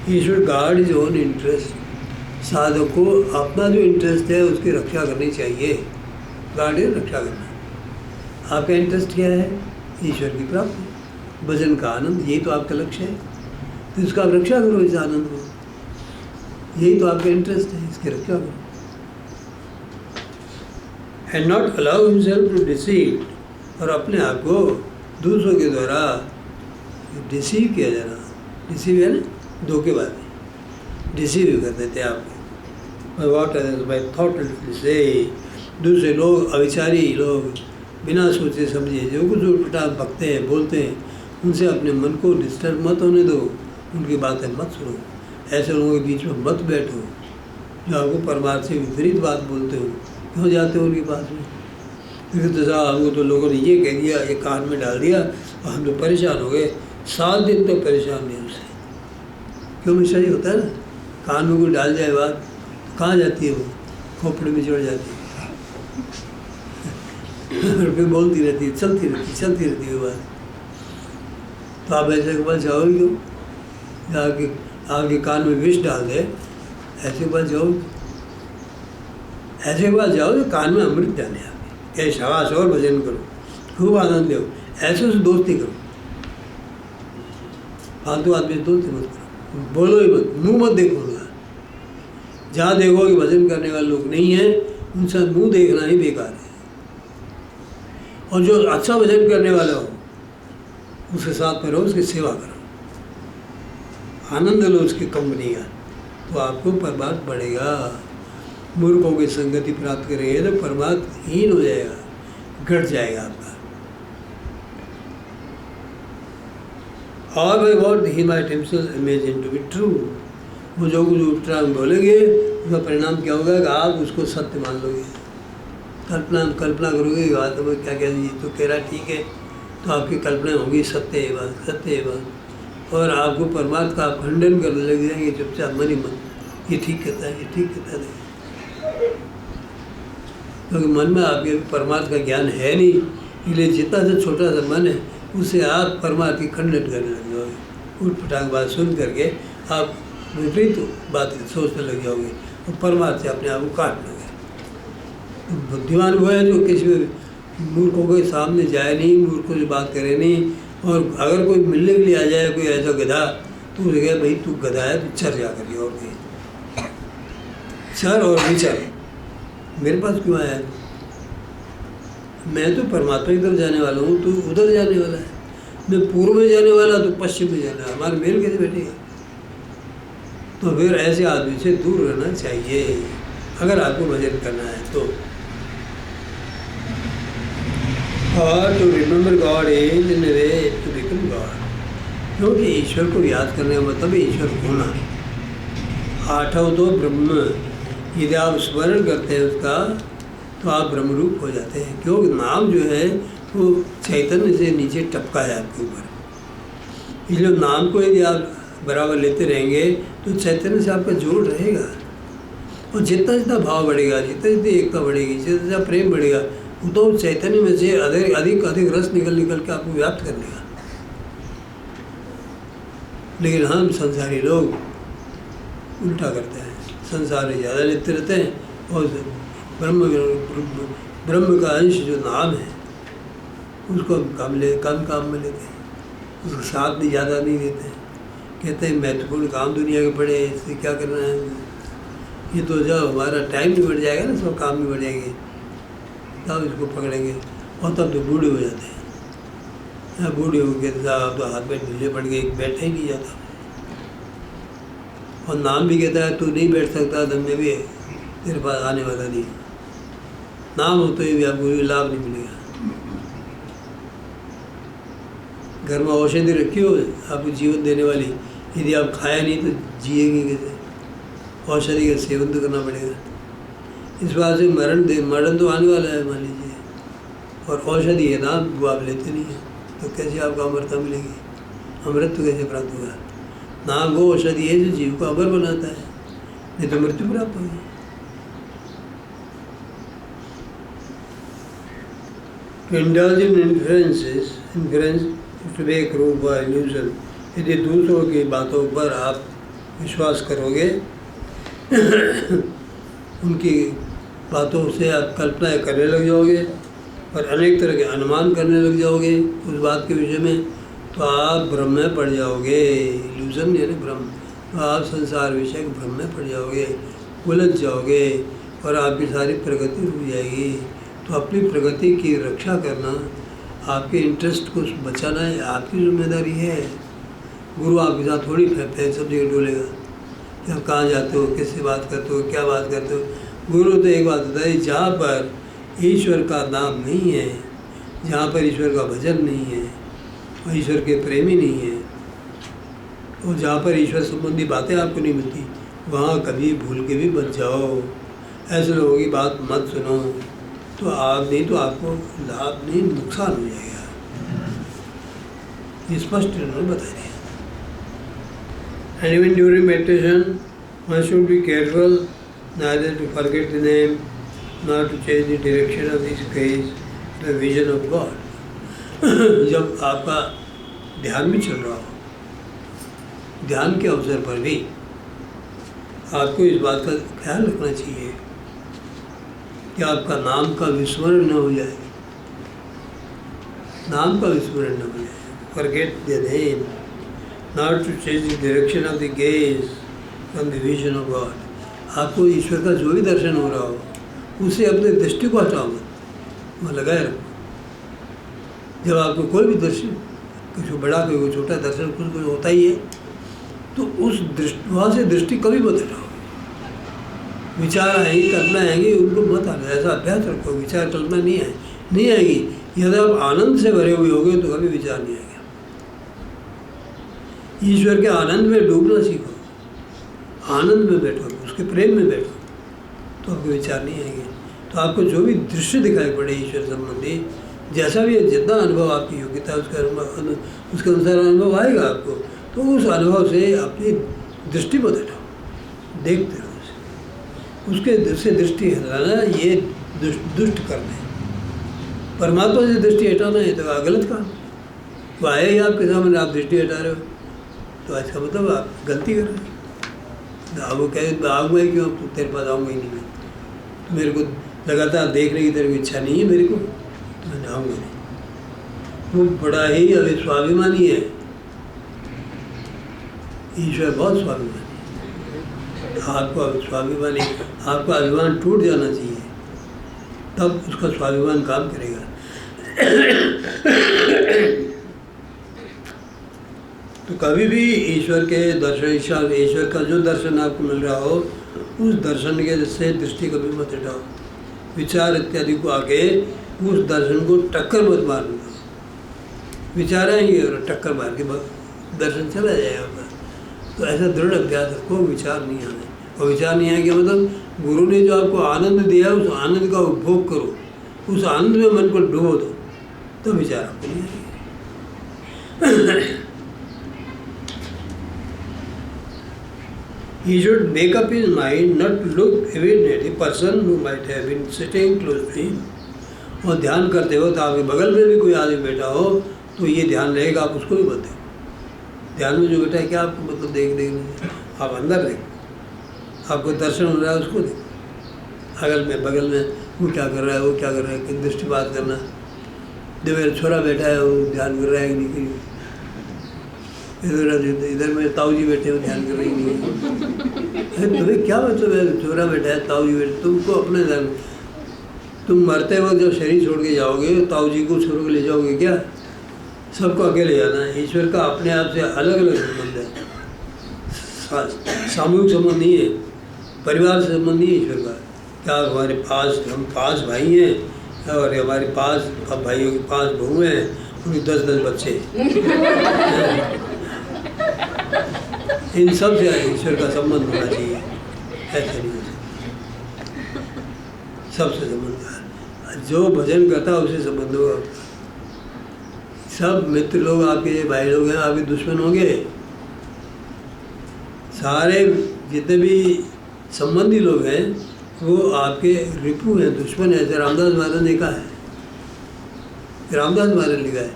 he should guard his own interest, साधक को अपना जो इंटरेस्ट है उसकी रक्षा करनी चाहिए। गार्ड है रक्षा करना। आपका इंटरेस्ट क्या है? ईश्वर की प्राप्ति, भजन का आनंद, यही तो आपका लक्ष्य है। तो इसका आप रक्षा करो, इस आनंद को, यही तो आपका इंटरेस्ट है, इसकी रक्षा करो। And not allow himself to deceive, और अपने आप को दूसरों के द्वारा डिसीव किया जाना। डिसीव है ना, धोखेबाजी, डिसीव कर देते हैं आपको। वॉट बाई थॉट से दूसरे लोग, अविचारी लोग, बिना सोचे समझे जो कुछ उल्टा बकते हैं, बोलते हैं, उनसे अपने मन को डिस्टर्ब मत होने दो, उनकी बातें मत सुनो। ऐसे लोगों के बीच में मत बैठो जो आपको परमार्थ से विपरीत बात बोलते हो। क्यों जाते हो उनके पास में? क्योंकि तो साहब हमको तो लोगों ने ये कह दिया, ये कान में डाल दिया और हम तो परेशान हो गए। 7 दिन तक परेशान नहीं उनसे। क्यों मिश्रा जी होता है ना, कान में कोई डाल जाए बात, कहाँ जाती है वो? खोपड़ी में चढ़ जाती है और फिर बोलती रहती है, चलती रहती है बात। तो आप ऐसे के पास जाओगे क्यों? आपके कान में विष डाल दे, ऐसे के पास जाओ, ऐसे के पास जाओ जो कान में अमृत डाले आपके, क्या शाबाश, और भजन करो, खूब आनंद दो। ऐसे उसे दोस्ती करो, फालतू आदमी से दोस्ती मत करो, बोलो ही मत, मुँह मत देखो उनका। जहाँ देखो कि भजन करने वाले लोग नहीं हैं, उनसे मुँह देखना ही बेकार है। और जो अच्छा भजन करने वाला हो उसके साथ में रहो, उसकी सेवा करो, आनंद लो उसकी कंपनी का, तो आपको परमार्थ बढ़ेगा। मूर्खों की संगति प्राप्त करेंगे तो परमार्थ हीन हो जाएगा, घट जाएगा आपका। और भाई what he might himself imagine to be true, वो जो कुछ उल्टा बोलेंगे उसका परिणाम क्या होगा कि आप उसको सत्य मान लोगे। कल्पना करोगे, बात में क्या कह दीजिए तो कह रहा ठीक है, तो आपकी कल्पना होगी सत्य है बात, सत्य है बात, और आपको परमार्थ का आप खंडन करने लग जाएंगे चुपचाप मन ही मन, ये ठीक कहता है, ये ठीक कहता है। क्योंकि मन में आपके परमार्थ का ज्ञान है नहीं, इसलिए जितना सा छोटा सा मन है उससे आप परमार्थ की खंडन करने लग जाओगे। उठ पटांग बात सुन करके आप विपरीत बात सोचने लग जाओगे और परमार्थ से अपने आप को काट लोगे। बुद्धिमान वो है जो किसी मूर्खों के सामने जाए नहीं, मूर्खों से बात करे नहीं, और अगर कोई मिलने के लिए आ जाए कोई ऐसा गधा, तो उसे कहे भाई तू गधा है, तू चर जा करके, और कहीं चर और विचर, मेरे पास क्यों आया है? मैं तो परमात्मा की तरफ जाने वाला हूँ, तू उधर जाने वाला है। मैं पूर्व में जाने वाला, तो पश्चिम में जाना है, हमारे मेल कैसे बैठेगा? तो फिर ऐसे आदमी से दूर रहना चाहिए अगर आपको भजन करना है तो। और to remember God is in way to become God, क्योंकि ईश्वर को याद करने का मतलब ईश्वर होना। आठव तो ब्रह्म, यदि आप स्मरण करते हैं उसका तो आप ब्रह्मरूप हो जाते हैं, क्योंकि नाम जो है वो चैतन्य से नीचे टपका है आपके ऊपर। इसलिए नाम को यदि आप बराबर लेते रहेंगे तो चैतन्य से आपका जोड़ रहेगा, और जितना जितना भाव बढ़ेगा, जितना जितनी एकता बढ़ेगी, जितना जितना प्रेम बढ़ेगा, तो चैतन्य में से अधिक अधिक रस निकल के आपको व्याप्त कर लेगा। लेकिन हम संसारी लोग उल्टा करते हैं, संसार में ज़्यादा लेते रहते हैं और ब्रह्म का अंश जो नाम है उसको हम कम में लेते हैं, उसका साथ भी ज़्यादा नहीं देते हैं। कहते हैं महत्वपूर्ण काम दुनिया के पड़े, इससे क्या करना है, ये तो जब हमारा टाइम भी बढ़ जाएगा ना, सब काम भी बढ़ जाएंगे, तब इसको पकड़ेंगे, और तब तो बूढ़े हो जाते हैं। बूढ़े हो गए तो हाथ में ढीले पड़ गए, बैठा ही नहीं जाता। और नाम भी कहता है तू नहीं बैठ सकता, तो मैं भी तेरे पास आने वाला नहीं। नाम होते ही भी आपको लाभ नहीं मिलेगा। घर में औषधि रखी हो आपको जीवन देने वाली, यदि आप खाया नहीं तो जिएंगे कैसे? औषधि का सेवन तो करना पड़ेगा। इस बात से मरण तो आने वाला है मान लीजिए, और औषधि है नाम, वो आप लेते नहीं हैं, तो कैसे आपको अमरता मिलेगी? अमृत तो कैसे प्राप्त होगा? नाम वो औषधि है जो जीव को अमर बनाता है, नहीं तो मृत्यु प्राप्त होगी। To indulge in inference to make room for illusion, यदि दूसरों की बातों पर आप विश्वास करोगे उनकी बातों से आप कल्पनाएं करने लग जाओगे और अनेक तरह के अनुमान करने लग जाओगे उस बात के विषय में, तो आप भ्रम में पड़ जाओगे। इल्यूजन यानी भ्रम, तो आप संसार विषय के भ्रम में पड़ जाओगे, उलझ जाओगे और आपकी सारी प्रगति रुक जाएगी। तो अपनी प्रगति की रक्षा करना, आपके इंटरेस्ट को बचाना है, आपकी जिम्मेदारी है। गुरु आपके साथ थोड़ी सब जगह डोलेगा कि आप कहाँ जाते हो, किससे बात करते हो, क्या बात करते हो। गुरु तो एक बात होता है, जहाँ पर ईश्वर का नाम नहीं है, जहाँ पर ईश्वर का भजन नहीं है और ईश्वर के प्रेमी नहीं है, और जहाँ पर ईश्वर संबंधी बातें आपको नहीं मिलती, वहाँ कभी भूल के भी मत जाओ। ऐसे लोगों की बात मत सुनो, तो आप नहीं तो आपको लाभ नहीं नुकसान हो जाएगा। ये स्पष्ट उन्होंने बता दिया। And even during meditation, one should be careful neither to forget the name nor to change the direction of his gaze to the vision of God. जब आपका ध्यान भी चल रहा हो, ध्यान के अवसर पर भी आपको इस बात का ख्याल रखना चाहिए कि आपका नाम का विस्मरण न हो जाए, नाम का विस्मरण न हो जाए। Forget the name, not to change the direction of the gaze from the vision of God. आपको ईश्वर का जो भी दर्शन हो रहा हो उसे अपने दृष्टि को हटाओ मत, वहाँ लगाए रखो। जब आपको कोई भी दर्शन, कुछ बड़ा कोई छोटा दर्शन कुछ होता ही है, तो उस वहाँ से दृष्टि कभी मत हटाओ। विचार आएंगी, कल्पना आएंगी, उनको मत आना, ऐसा अभ्यास रखो। विचार कल्पना नहीं आएगी। यदि आप आनंद से भरे हुए होगे तो कभी विचार नहीं आएगा। ईश्वर के आनंद में डूबना सीखो, आनंद में बैठो, उसके प्रेम में बैठो, तो आपको विचार नहीं आएंगे। तो आपको जो भी दृश्य दिखाई पड़े ईश्वर संबंधी, जैसा भी है, जितना अनुभव आपकी योग्यता है उसके अनुसार अनुभव आएगा आपको, तो उस अनुभव से अपनी दृष्टि मत हटाओ, देखते रहो उसके से दृष्टि हटाना, ये दुष्ट कर्म है। परमात्मा से दृष्टि हटाना है तो गलत काम। तो आए ही आपके सामने, आप दृष्टि हटा रहे हो, तो इसका मतलब आप गलती कर रहे हो। वो कहे आऊँगा ही क्यों, तो तेरे पास आऊँगा ही नहीं मैं, तो मेरे को लगातार देखने की तेरे को इच्छा नहीं है मेरे को, तो मैं आऊँगा नहीं। वो बड़ा ही अभी स्वाभिमानी है, ईश्वर बहुत स्वाभिमानी। आपको स्वाभिमानी, आपका अभिमान टूट जाना चाहिए, तब उसका स्वाभिमान काम करेगा। तो कभी भी ईश्वर के दर्शन, ईश्वर का जो दर्शन आपको मिल रहा हो, उस दर्शन के से दृष्टि कभी मत हटाओ। विचार इत्यादि को आके उस दर्शन को टक्कर मत मारना, विचारेंगे और टक्कर मार के दर्शन चला जाएगा। तो ऐसा दृढ़ अभ्यास रखो, विचार नहीं आने। और विचार नहीं आए क्या मतलब गुरु ने जो आपको आनंद दिया उस आनंद का उपभोग करो, उस आनंद में मन को डुबो दो, तो विचार आपको नहीं आएंगे। He should make up his mind not to look away at a person who might have been sitting close to him. और ध्यान करते हो तो आपके बगल में भी कोई आदमी बैठा हो तो ये ध्यान रहेगा, आप उसको भी मत देखो। ध्यान में जो बैठा है क्या आपको मतलब देख नहीं, आप अंदर देखो, आपको दर्शन हो रहा है उसको देखो। अगल में बगल में वो क्या कर रहा है, वो क्या कर रहा है, कि दृष्टिपात करना। जो मेरा छोरा बैठा है वो ध्यान कर रहा है कि नहीं, इधर में ताऊ जी बैठे हो ध्यान कर रही नहीं। तुम्हें क्या मतलब है, छोरा बैठा है ताऊ जी बैठे, तुमको अपने ध्यान, तुम मरते वक्त जब शरीर छोड़ के जाओगे ताऊ जी को छोड़ के ले जाओगे क्या? सबको अकेले जाना है। ईश्वर का अपने आप से अलग अलग संबंध है, सामूहिक संबंध नहीं है, परिवार से संबंध नहीं है ईश्वर का। क्या हमारे पास, हम 5 भाई हैं और हमारे पास भाइयों की 5 बहू हैं, उनके 10-10 बच्चे। इन सब से ईश्वर का संबंध होना चाहिए, ऐसे नहीं हो सकता। सबसे संबंध है, जो भजन करता है उससे संबंध होगा। सब मित्र लोग आपके भाई लोग हैं, आपके दुश्मन होंगे। सारे जितने भी संबंधी लोग हैं वो आपके रिपु हैं, दुश्मन है। ऐसे रामदास महाराज ने कहा है, रामदास महाराज ने लिखा है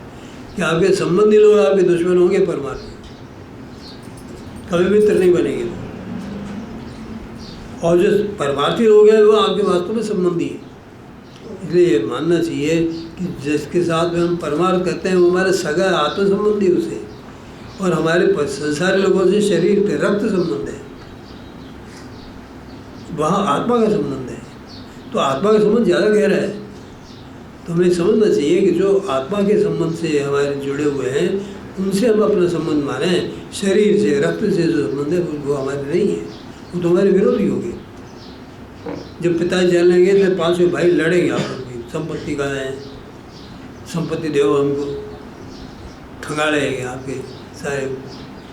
कि आपके संबंधी लोग आपके दुश्मन होंगे, परमात्मा कभी मित्र नहीं बनेंगे। और जो परमार्थी लोग हैं वो आपके वास्तव में संबंधी है। इसलिए ये मानना चाहिए कि जिसके साथ में हम परमार्थ करते हैं वो हमारे सगा आत्म संबंधी उसे, और हमारे संसारी लोगों से शरीर के रक्त संबंध है, वहाँ आत्मा का संबंध है। तो आत्मा का संबंध ज़्यादा गहरा है। तो हमें समझना चाहिए कि जो आत्मा के संबंध से हमारे जुड़े हुए हैं उनसे हम अपना संबंध मानें। शरीर से, रक्त से जो संबंध है वो हमारे नहीं है, वो तो हमारे विरोधी होंगे। जब पिताजी जान लेंगे तो 5 भाई लड़ेंगे आपस में, संपत्ति का है, संपत्ति दो हमको, खंगाड़ेंगे आपके सारे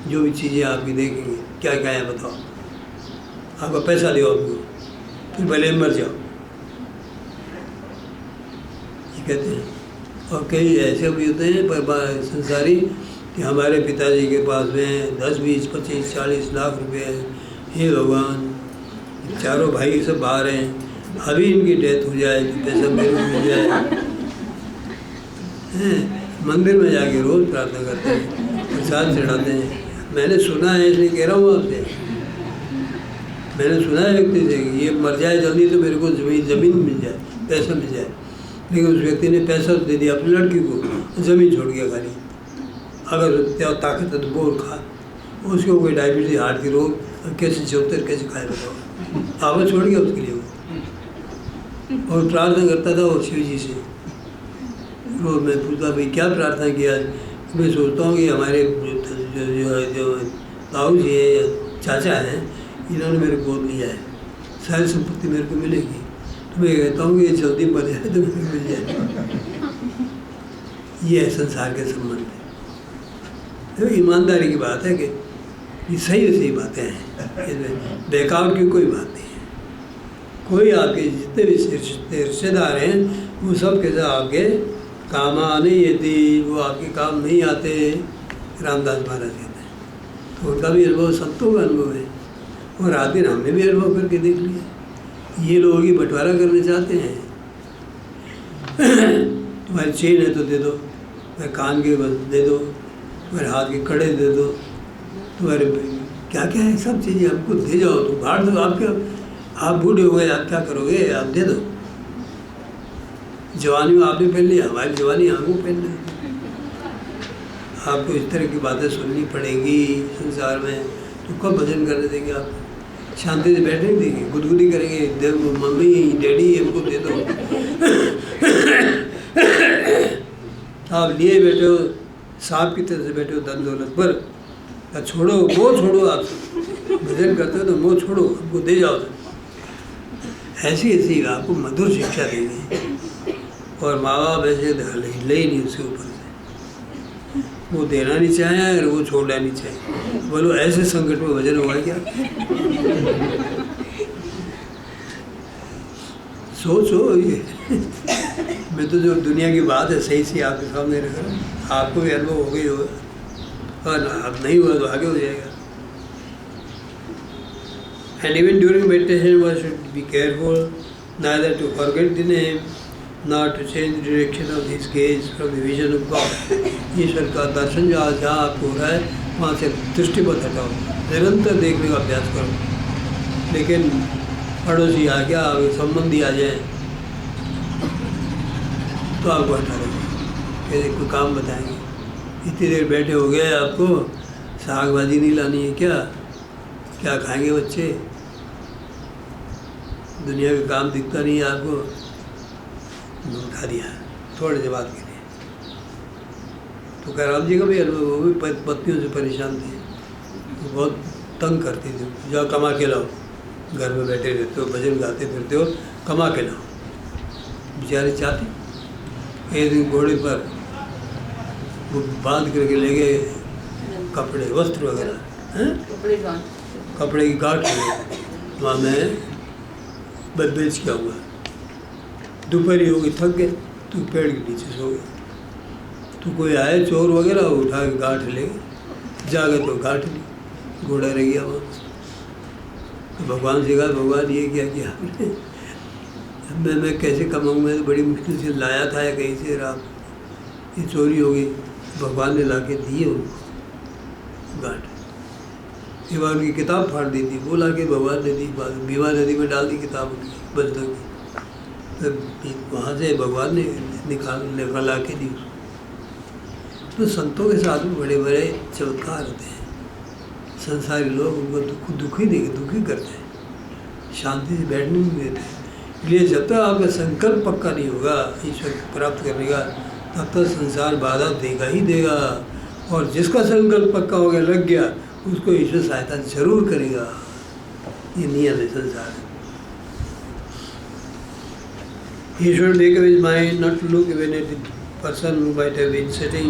जो भी चीज़ें आपकी देखेंगे, क्या क्या है बताओ, आपका पैसा दो हमको, फिर भले मर जाओ, ये कहते हैं। और कई ऐसे भी होते हैं पर संसारी कि हमारे पिताजी के पास में 10, 20, 25, 40 लाख रुपए हैं, हे भगवान चारों भाई सब बाहर हैं, अभी इनकी डेथ हो जाए तो पैसा मेरे को मिल जाए। मंदिर में जाके रोज़ प्रार्थना करते हैं, प्रसाद चढ़ाते हैं। मैंने सुना है इसलिए कह रहा हूँ आपसे, मैंने सुना है व्यक्ति से कि ये मर जाए जल्दी तो मेरे को ज़मीन मिल जाए, पैसा मिल जाए। लेकिन उस व्यक्ति ने पैसा दे दिया अपनी लड़की को, ज़मीन छोड़ गया खाली। अगर ताकत है तो बोर खा, उसको कोई डायबिटीज, हार्ट की रोग, कैसे चलते कैसे खाए बताओ, आवाज़ छोड़ गया उसके लिए वो। और प्रार्थना करता था वो शिव जी से रोज। मैं पूछता भाई क्या प्रार्थना किया? मैं सोचता हूँ कि हमारे जो ताऊ जी है या चाचा हैं, इन्होंने मेरे गोद लिया है, सारी संपत्ति मेरे को मिलेगी। तो मैं कहता हूँ कि ये जल्दी मर जाए तो मेरे को मिल जाए। ये है संसार के संबंध। तो ईमानदारी की बात है कि ये सही बातें हैं, इसमें बेकार की कोई बात नहीं है। कोई आपके जितने भी रिश्तेदार हैं वो सब के साथ आपके काम आने यदि वो आपके काम नहीं आते, रामदास महाराज कहते हैं। तो उनका भी अनुभव संतों का अनुभव है, और रात दिन हमने भी अनुभव करके देख लिया। ये लोग ही बंटवारा करने चाहते हैं, तुम्हारी चेन है तो दे दो, तुम्हारे कान के दे दो, तुम्हारे हाथ के कड़े दे दो, तुम्हारे क्या क्या है सब चीज़ें हमको दे जाओ, तो बांट दो। आप बूढ़े हो गए, आप क्या करोगे? आप दे दो। जवानी में आपने पहन लिया, हमारी जवानी हमको पहन ली। आपको इस तरह की बातें सुननी पड़ेगी संसार में, तो कब भजन करने देंगे? आप शांति से बैठने नहीं देंगे, गुदगुदी करेंगे, देव मम्मी डैडी हमको दे दो। आप लिए बैठे हो सांप की तरह से बैठे हो धन दौलत पर, छोड़ो मोह छोड़ो। आप भजन करते हो तो मोह छोड़ो, हमको दे जाओ। ऐसी आपको मधुर शिक्षा देंगे। और माँ बाप ऐसे हिले ही नहीं उसके ऊपर से, वो देना नहीं चाहे और वो छोड़ना नहीं चाहे। बोलो ऐसे संकट में भजन होगा क्या? सोचो ये मैं तो जो दुनिया की बात है सही से आपके सामने रख रहा हूँ, आपको भी अनुभव हो गई होगा, और अब नहीं हुआ तो आगे हो जाएगा। And even during meditation one should be careful neither to forget the name nor to change the direction of his gaze from the vision of God। ईश्वर का दर्शन जहाँ आपको हो रहा है वहाँ से दृष्टि मत हटाओ, निरंतर देखने का अभ्यास करो। लेकिन पड़ोसी आ गया, संबंधी आ जाए तो आपको हटा देंगे, फिर कोई काम बताएंगे, इतनी देर बैठे हो गए आपको साग भाजी नहीं लानी है क्या, क्या खाएंगे बच्चे, दुनिया का काम दिखता नहीं है आपको, उठा दिया थोड़े से बात के लिए। तो तुकाराम जी का भी अनुभव, वो भी पत्नियों से परेशान थे, तो बहुत तंग करती थी, जाओ कमा के लाओ, घर में बैठे रहते हो, भजन गाते फिरते हो, कमा के लाओ। बेचारे चाहते, एक दिन घोड़े पर वो बांध करके ले गए कपड़े वस्त्र वगैरह हैं, कपड़े की गांठ वहाँ मैं बेच के आऊँगा। दोपहरी हो गई, थक गए तो पेड़ के नीचे सो गए, तो कोई आए चोर वगैरह उठा के गांठ ले गए, जागे तो गांठ ली, घोड़ा रह गया वहाँ। तो भगवान से कहा, भगवान ये क्या किया आपने, मैं कैसे कमाऊँ, मैं तो बड़ी मुश्किल से लाया था या कहीं से, रात ये चोरी हो गई। भगवान ने ला के दिए उनको गांठ। एक बार उनकी किताब फाड़ दी थी, वो ला के भगवान ने दी, भीमा नदी में डाल दी किताब उनकी बजनों की, तो वहाँ से भगवान ने निकाला के दी। तो संतों के साथ में बड़े बड़े चमत्कार होते हैं। संसारी लोग उनको दुखी करते हैं, शांति से बैठने नहीं देते। इसलिए जब तक आपका संकल्प पक्का नहीं होगा ईश्वर को प्राप्त करने का, तब तक संसार बाधा देगा ही देगा, और जिसका संकल्प पक्का हो गया, लग गया, उसको ईश्वर सहायता जरूर करेगा। ये नियम है संसार। He should make up his mind not to look even at the person who might have been sitting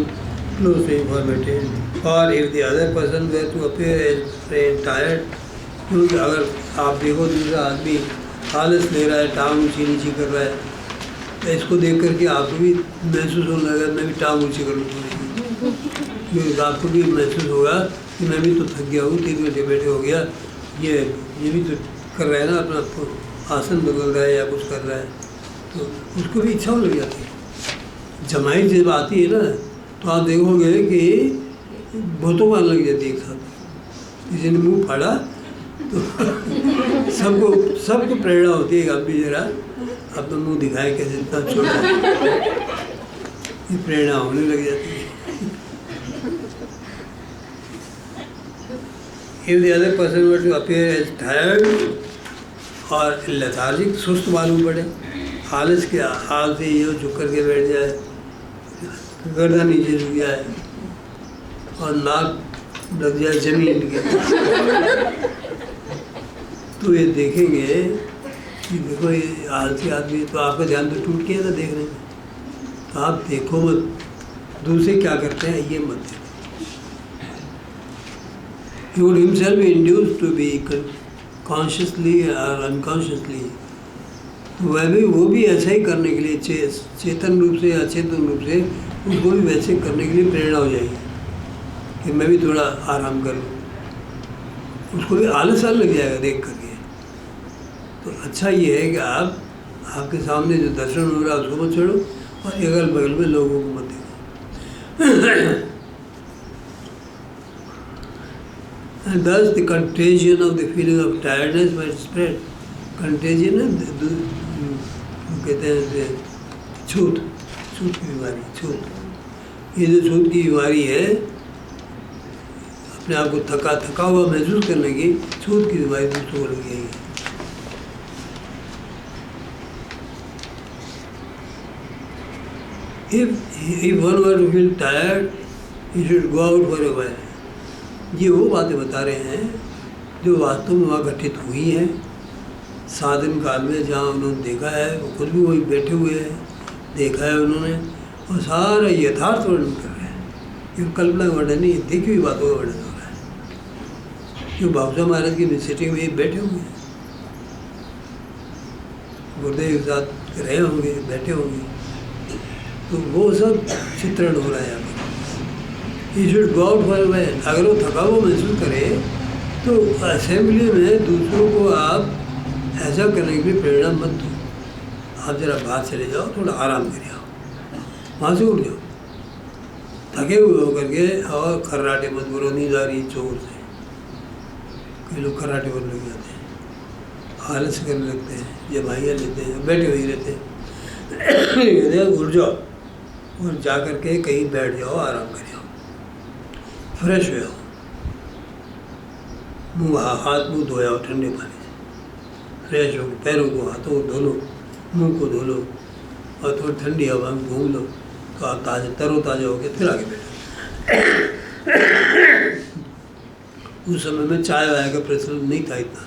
close to him for meditation, or if the other person were to appear as tired, क्योंकि अगर आप देखो दूसरा आदमी आलस ले रहा है, टांग ऊँची नीची कर रहा है, तो इसको देख करके आपको भी महसूस होने लगा मैं भी टांग ऊँची कर लूँ, क्योंकि आपको भी महसूस होगा कि मैं भी तो थक गया हूँ, 3 घंटे बैठे हो गया, ये भी तो कर रहा है ना, अपना आसन बदल रहा है या कुछ कर रहा है, तो उसको भी इच्छा लग जाती है। जमाई जब आती है ना, तो आप देखोगे कि बहुतों बार लग जाती है एक साथ। किसी ने मुंह फाड़ा तो सबको प्रेरणा होती है, अब भी जरा अपना मुंह दिखाए कैसे इतना छोटा, ये प्रेरणा होने लग जाती है। If the other person were to appear as tired और लेथार्जिक, सुस्त मालूम पड़े, आलस के हाल से ये झुक करके बैठ जाए, गर्दन नीचे झुक जाए और नाक लग जाए जमीन के, तो ये देखेंगे कि देखो ये आलसी आदमी, तो आपका ध्यान तो टूट गया था देखने में, तो आप देखो मत, दूसरे क्या करते हैं ये मत देखो। He would himself be induced to be consciously or unconsciously, तो वो भी ऐसा ही करने के लिए चेतन रूप से अचेतन रूप से उसको भी वैसे करने के लिए प्रेरणा हो जाएगी कि मैं भी थोड़ा आराम कर लूँ, उसको भी आलस लग जाएगा देख करके। तो अच्छा ये है कि आपके सामने जो दर्शन हो रहा है उसको मत छोड़ो, और अगल बगल में लोगों को मत देखो। And thus the contagion of the feeling of tiredness might spread. Contagion है, कहते हैं छूत की बीमारी, छूत। ये जो छूत की बीमारी है, अपने आप को थका हुआ महसूस करने की, छूत की बीमारी दूसरों को लग जाएगी। If one were to feel tired, he should go out for a while. ये वो बातें बता रहे हैं जो वास्तव में वहाँ घटित हुई हैं साधन काल में, जहाँ उन्होंने देखा है, वो खुद भी वही बैठे हुए हैं, देखा है उन्होंने, और सारा यथार्थ वर्णन कर रहे हैं। ये कल्पना का वर्णन नहीं, देखी हुई बातों का वर्णन हो रहा है। जो बाबूसाहेब महाराज की सिटिंग में बैठे हुए हैं, गुरुदेव के साथ रहे होंगे, बैठे होंगे, तो वो सब चित्रण हो रहा है यहाँ पर। You should go out for van. अगर वो थका हुआ महसूस करे तो असेंबली में दूसरों को आप ऐसा करने के लिए प्रेरणा मत दो। आप जरा बाहर चले जाओ, थोड़ा आराम कर आओ, वहाँ से उठ जाओ, थके हुए होकर के, और खर्राटे मत बोलो, नींद आ रही जोर से। कई लोग खर्राटे बोलने लग जाते हैं, आलस करने लगते हैं, जमाइयाँ लेते हैं, बैठे हुए रहते हैं। उठ जाओ और जा कर के कहीं बैठ जाओ, आराम कर जाओ, फ्रेश हो जाओ, हाथ मुँह धोयाओ ठंडे पानी से, फ्रेश हो, पैरों को हाथों को धो लो, मुँह को धो लो, और थोड़ी ठंडी हवा में घूम लो, तो आप ताज़ा तरोताज़ा हो गए, फिर आगे बैठो। उस समय में चाय वाय का प्रचलन नहीं था इतना,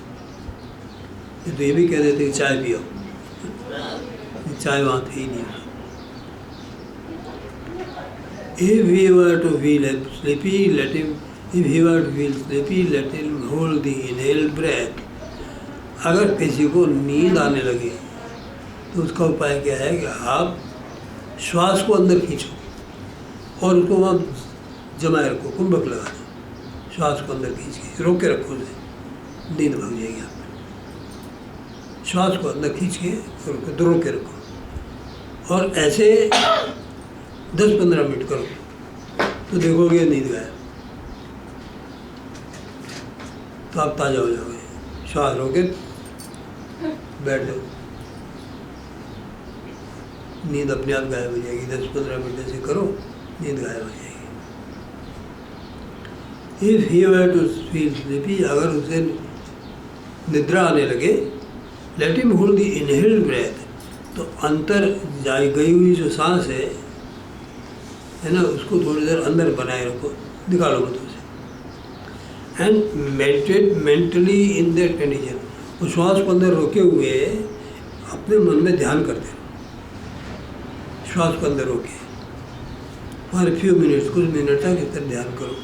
तो ये भी कह देते कि चाय पियो, चाय वहाँ थी ही नहीं। If he were to feel sleepy, let him. If he were to feel sleepy, let him hold the inhaled breath. अगर किसी को नींद आने लगे तो उसका उपाय क्या है कि आप श्वास को अंदर खींचो और उसको वहाँ जमाए रखो, कुंभक लगा दो, श्वास को अंदर खींच के रोक के रखो उसे, नींद भाग जाएगी आप। श्वास को अंदर खींच के और उसको रोक के रखो, और ऐसे 10-15 मिनट करो तो देखोगे नींद गायब, तो आप ताज़ा हो जाओगे। श्वास रोके बैठ जाओ, नींद अपने आप गायब हो जाएगी। 10-15 मिनट ऐसे करो, नींद गायब हो जाएगी। If he were to feel sleepy, अगर उसे निद्रा आने लगे, let him hold the inhaled breath, तो अंतर गई हुई जो सांस है ना, उसको थोड़ी देर अंदर बनाए रखो, निकालो मत उसे। And meditate mentally in that condition, उस श्वास को अंदर रोके हुए अपने मन में ध्यान करते रहो, श्वास को अंदर रोके फॉर फ्यू मिनट्स, कुछ मिनट तक इस तरह ध्यान करो,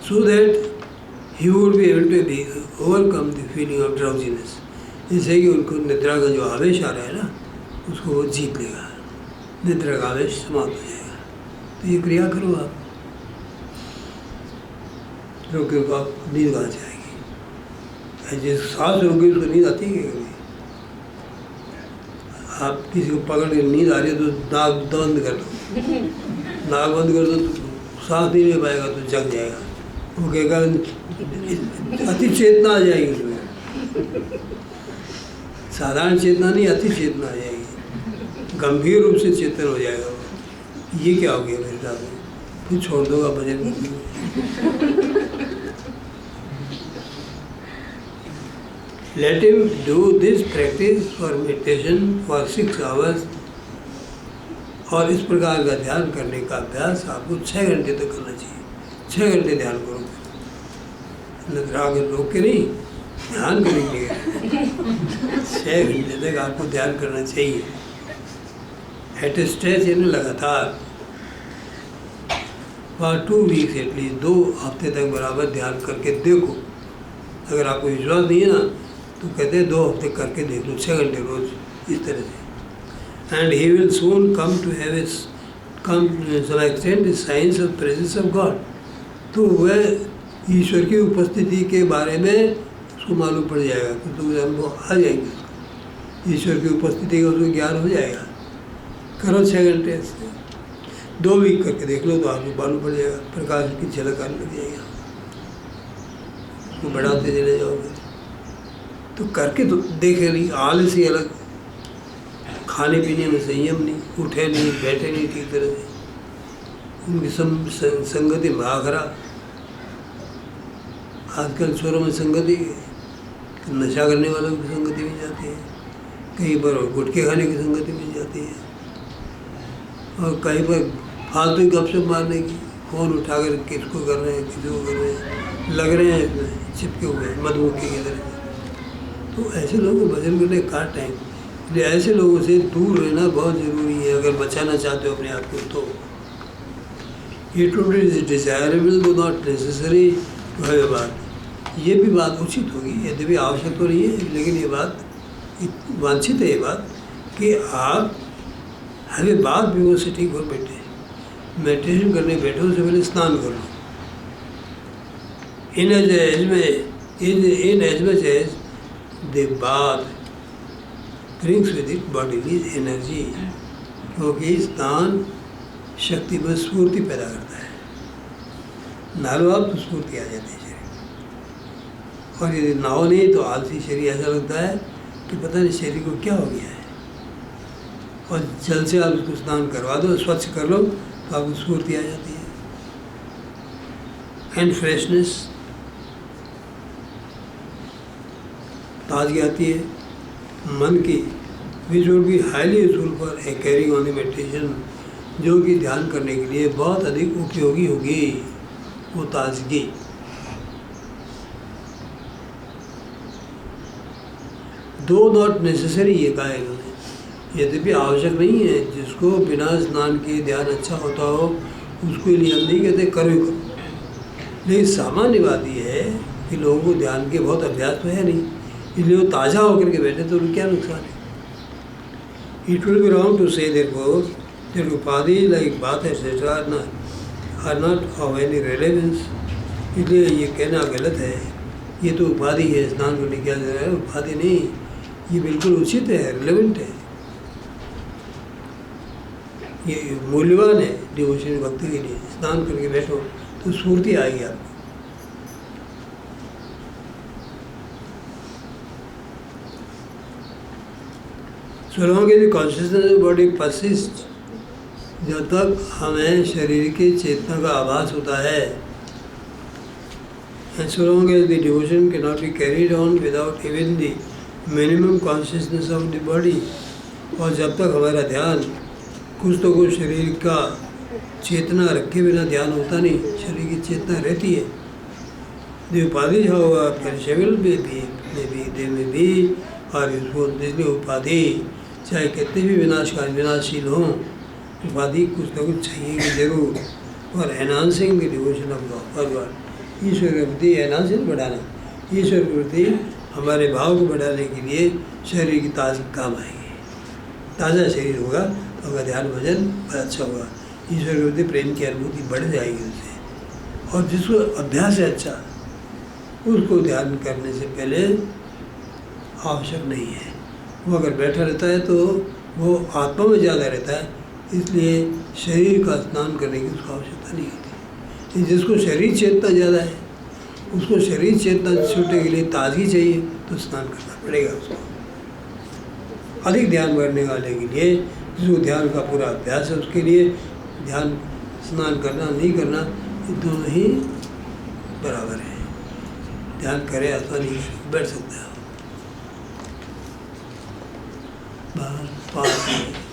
so that he would be able to overcome the feeling of drowsiness, जिससे कि उनको निद्रा का जो आवेश आ रहा है ना, उसको वो जीत लेगा, निद्रा का आवेश समाप्त हो जाएगा। तो ये क्रिया करो आप, रोके को आप नींद आ जाएगी। जिस सांस रोके उसको नींद आती है कभी? आप किसी को पकड़ के नींद आ रही है तो नाक बंद कर दो, नाक बंद कर दो तो सांस नहीं ले पाएगा, तो जग जाएगा, वो कहेगा, अति चेतना आ जाएगी उसमें। साधारण चेतना नहीं, अति चेतना आ जाएगी, गंभीर रूप से चेतन हो जाएगा वो। ये क्या हो गया मेरे साथ में? फिर छोड़ दोगा भजन। Let him do this practice for meditation for 6 hours, और इस प्रकार का ध्यान करने का अभ्यास आपको 6 घंटे तक करना चाहिए। 6 घंटे ध्यान करो, निद्रा के रोक के नहीं, ध्यान करेंगे। 6 घंटे तक आपको ध्यान करना चाहिए, एट स्ट्रेच, यानी लगातार, फॉर 2 वीक्स एटलीस्ट, 2 हफ्ते तक बराबर ध्यान करके देखो। अगर आपको विश्वास नहीं है ना, तो कहते हैं 2 हफ्ते करके देख लो, 6 घंटे रोज इस तरह से। And he will soon come to have come some extent science of presence of God, तो वह ईश्वर की उपस्थिति के बारे में उसको मालूम पड़ जाएगा, तो अनुभव आ जाएंगे, ईश्वर की उपस्थिति का उसको ज्ञान हो जाएगा। करो 6 घंटे से, 2 वीक करके देख लो, तो आपको मालूम पड़ जाएगा, प्रकाश की झलक आने लग जाएगा, उसको बढ़ाते चले जाओगे। तो करके तो देखे नहीं, आलस ही अलग, खाने पीने में संयम नहीं, उठे नहीं, बैठे नहीं ठीक तरह से, उनकी संगति महाखरा। आजकल छोरों में संगति, नशा करने वालों की संगति मिल जाती है, कहीं पर गुटखे खाने की संगति मिल जाती है, और कहीं पर फालतू गपशप मारने की, फ़ोन उठाकर किसको कर रहे हैं, किसी को कर रहे हैं, लग रहे हैं इसमें चिपके हुए मधुमक्खी की तरह। तो ऐसे लोगों को भजन करने का टाइम, इसलिए ऐसे लोगों से दूर रहना बहुत ज़रूरी है अगर बचाना चाहते हो अपने आप को। तो it is desirable but not necessary to have a bath, ये भी बात उचित होगी, यद्यपि आवश्यक तो नहीं है, लेकिन ये बात वांछित है ये बात कि आप हैव ए बात बिफोर सिटिंग फॉर बैठे, मेडिटेशन करने बैठो उससे पहले स्नान कर लो। इन एज मच एज द बात brings with it bodily energy, क्योंकि स्नान शक्ति में स्फूर्ति पैदा करता है। नहालो आप तो स्फूर्ति आ जाती है शरीर, और यदि नहाओ नहीं तो आलसी शरीर, ऐसा लगता है कि पता नहीं शरीर को क्या हो गया है। और जल से आप उसको स्नान करवा दो, स्वच्छ कर लो तो आपको स्फूर्ति आ जाती है एंड फ्रेशनेस, ताजगी आती है मन की। Which would be highly useful for a carrying on the meditation, जो कि ध्यान करने के लिए बहुत अधिक उपयोगी होगी वो ताजगी। दो नॉट नेसेसरी ये कहा है इन्होंने, यद्यपि आवश्यक नहीं है। जिसको बिना स्नान के ध्यान अच्छा होता हो उसके लिए हम नहीं कहते करो ही करो, लेकिन सामान्य बात ये है कि लोगों को ध्यान के बहुत अभ्यास तो है नहीं, इसलिए वो ताज़ा होकर के बैठे तो उनको क्या नुकसान है। It will be wrong to say therefore that upadhi like bath et cetera are not of any relevance, इसलिए ये कहना गलत है ये तो उपाधि है, स्नान करने की क्या जरूरत है। उपाधि नहीं, ये बिल्कुल उचित है, रिलेवेंट है, ये मूल्यवान है डिवोशन भक्ति के लिए। स्नान करके बैठो तो स्फूर्ति आएगी आपको। So long as the consciousness of body persists, जब तक हमें शरीर की चेतना का आभास होता है, and so long as the devotion cannot be carried on without even the minimum consciousness of the body, और जब तक हमारा ध्यान कुछ तो कुछ शरीर का चेतना रखे बिना ध्यान होता नहीं, शरीर की चेतना रहती है। The उपाधि होगा perishable में भी और इसलिए उपाधि चाहे कितने भी विनाशील हों, उपाधि कुछ ना कुछ चाहिए कि जरूर। और enhancing the devotion of God, ईश्वर के प्रति एनहांसिंग बढ़ाना, ईश्वर के प्रति हमारे भाव को बढ़ाने के लिए शरीर की ताजगी काम आएगी। ताज़ा शरीर होगा तो आपका ध्यान भजन बहुत अच्छा होगा, ईश्वर के प्रति प्रेम की अनुभूति बढ़ जाएगी उससे। और जिसको अभ्यास है अच्छा, उसको ध्यान करने से पहले आवश्यक नहीं है। वो अगर बैठा रहता है तो वो आत्मा में ज़्यादा रहता है, इसलिए शरीर का स्नान करने की उसको आवश्यकता नहीं होती। जिसको शरीर चेतना ज़्यादा है, उसको शरीर चेतना छूटने के लिए ताजगी चाहिए तो स्नान करना पड़ेगा उसको। अधिक ध्यान बढ़ने वाले के लिए, जिसको ध्यान का पूरा अभ्यास है, उसके लिए ध्यान स्नान करना नहीं करना ये दोनों ही बराबर है। ध्यान करे अथवा नहीं बैठ सकता है। 5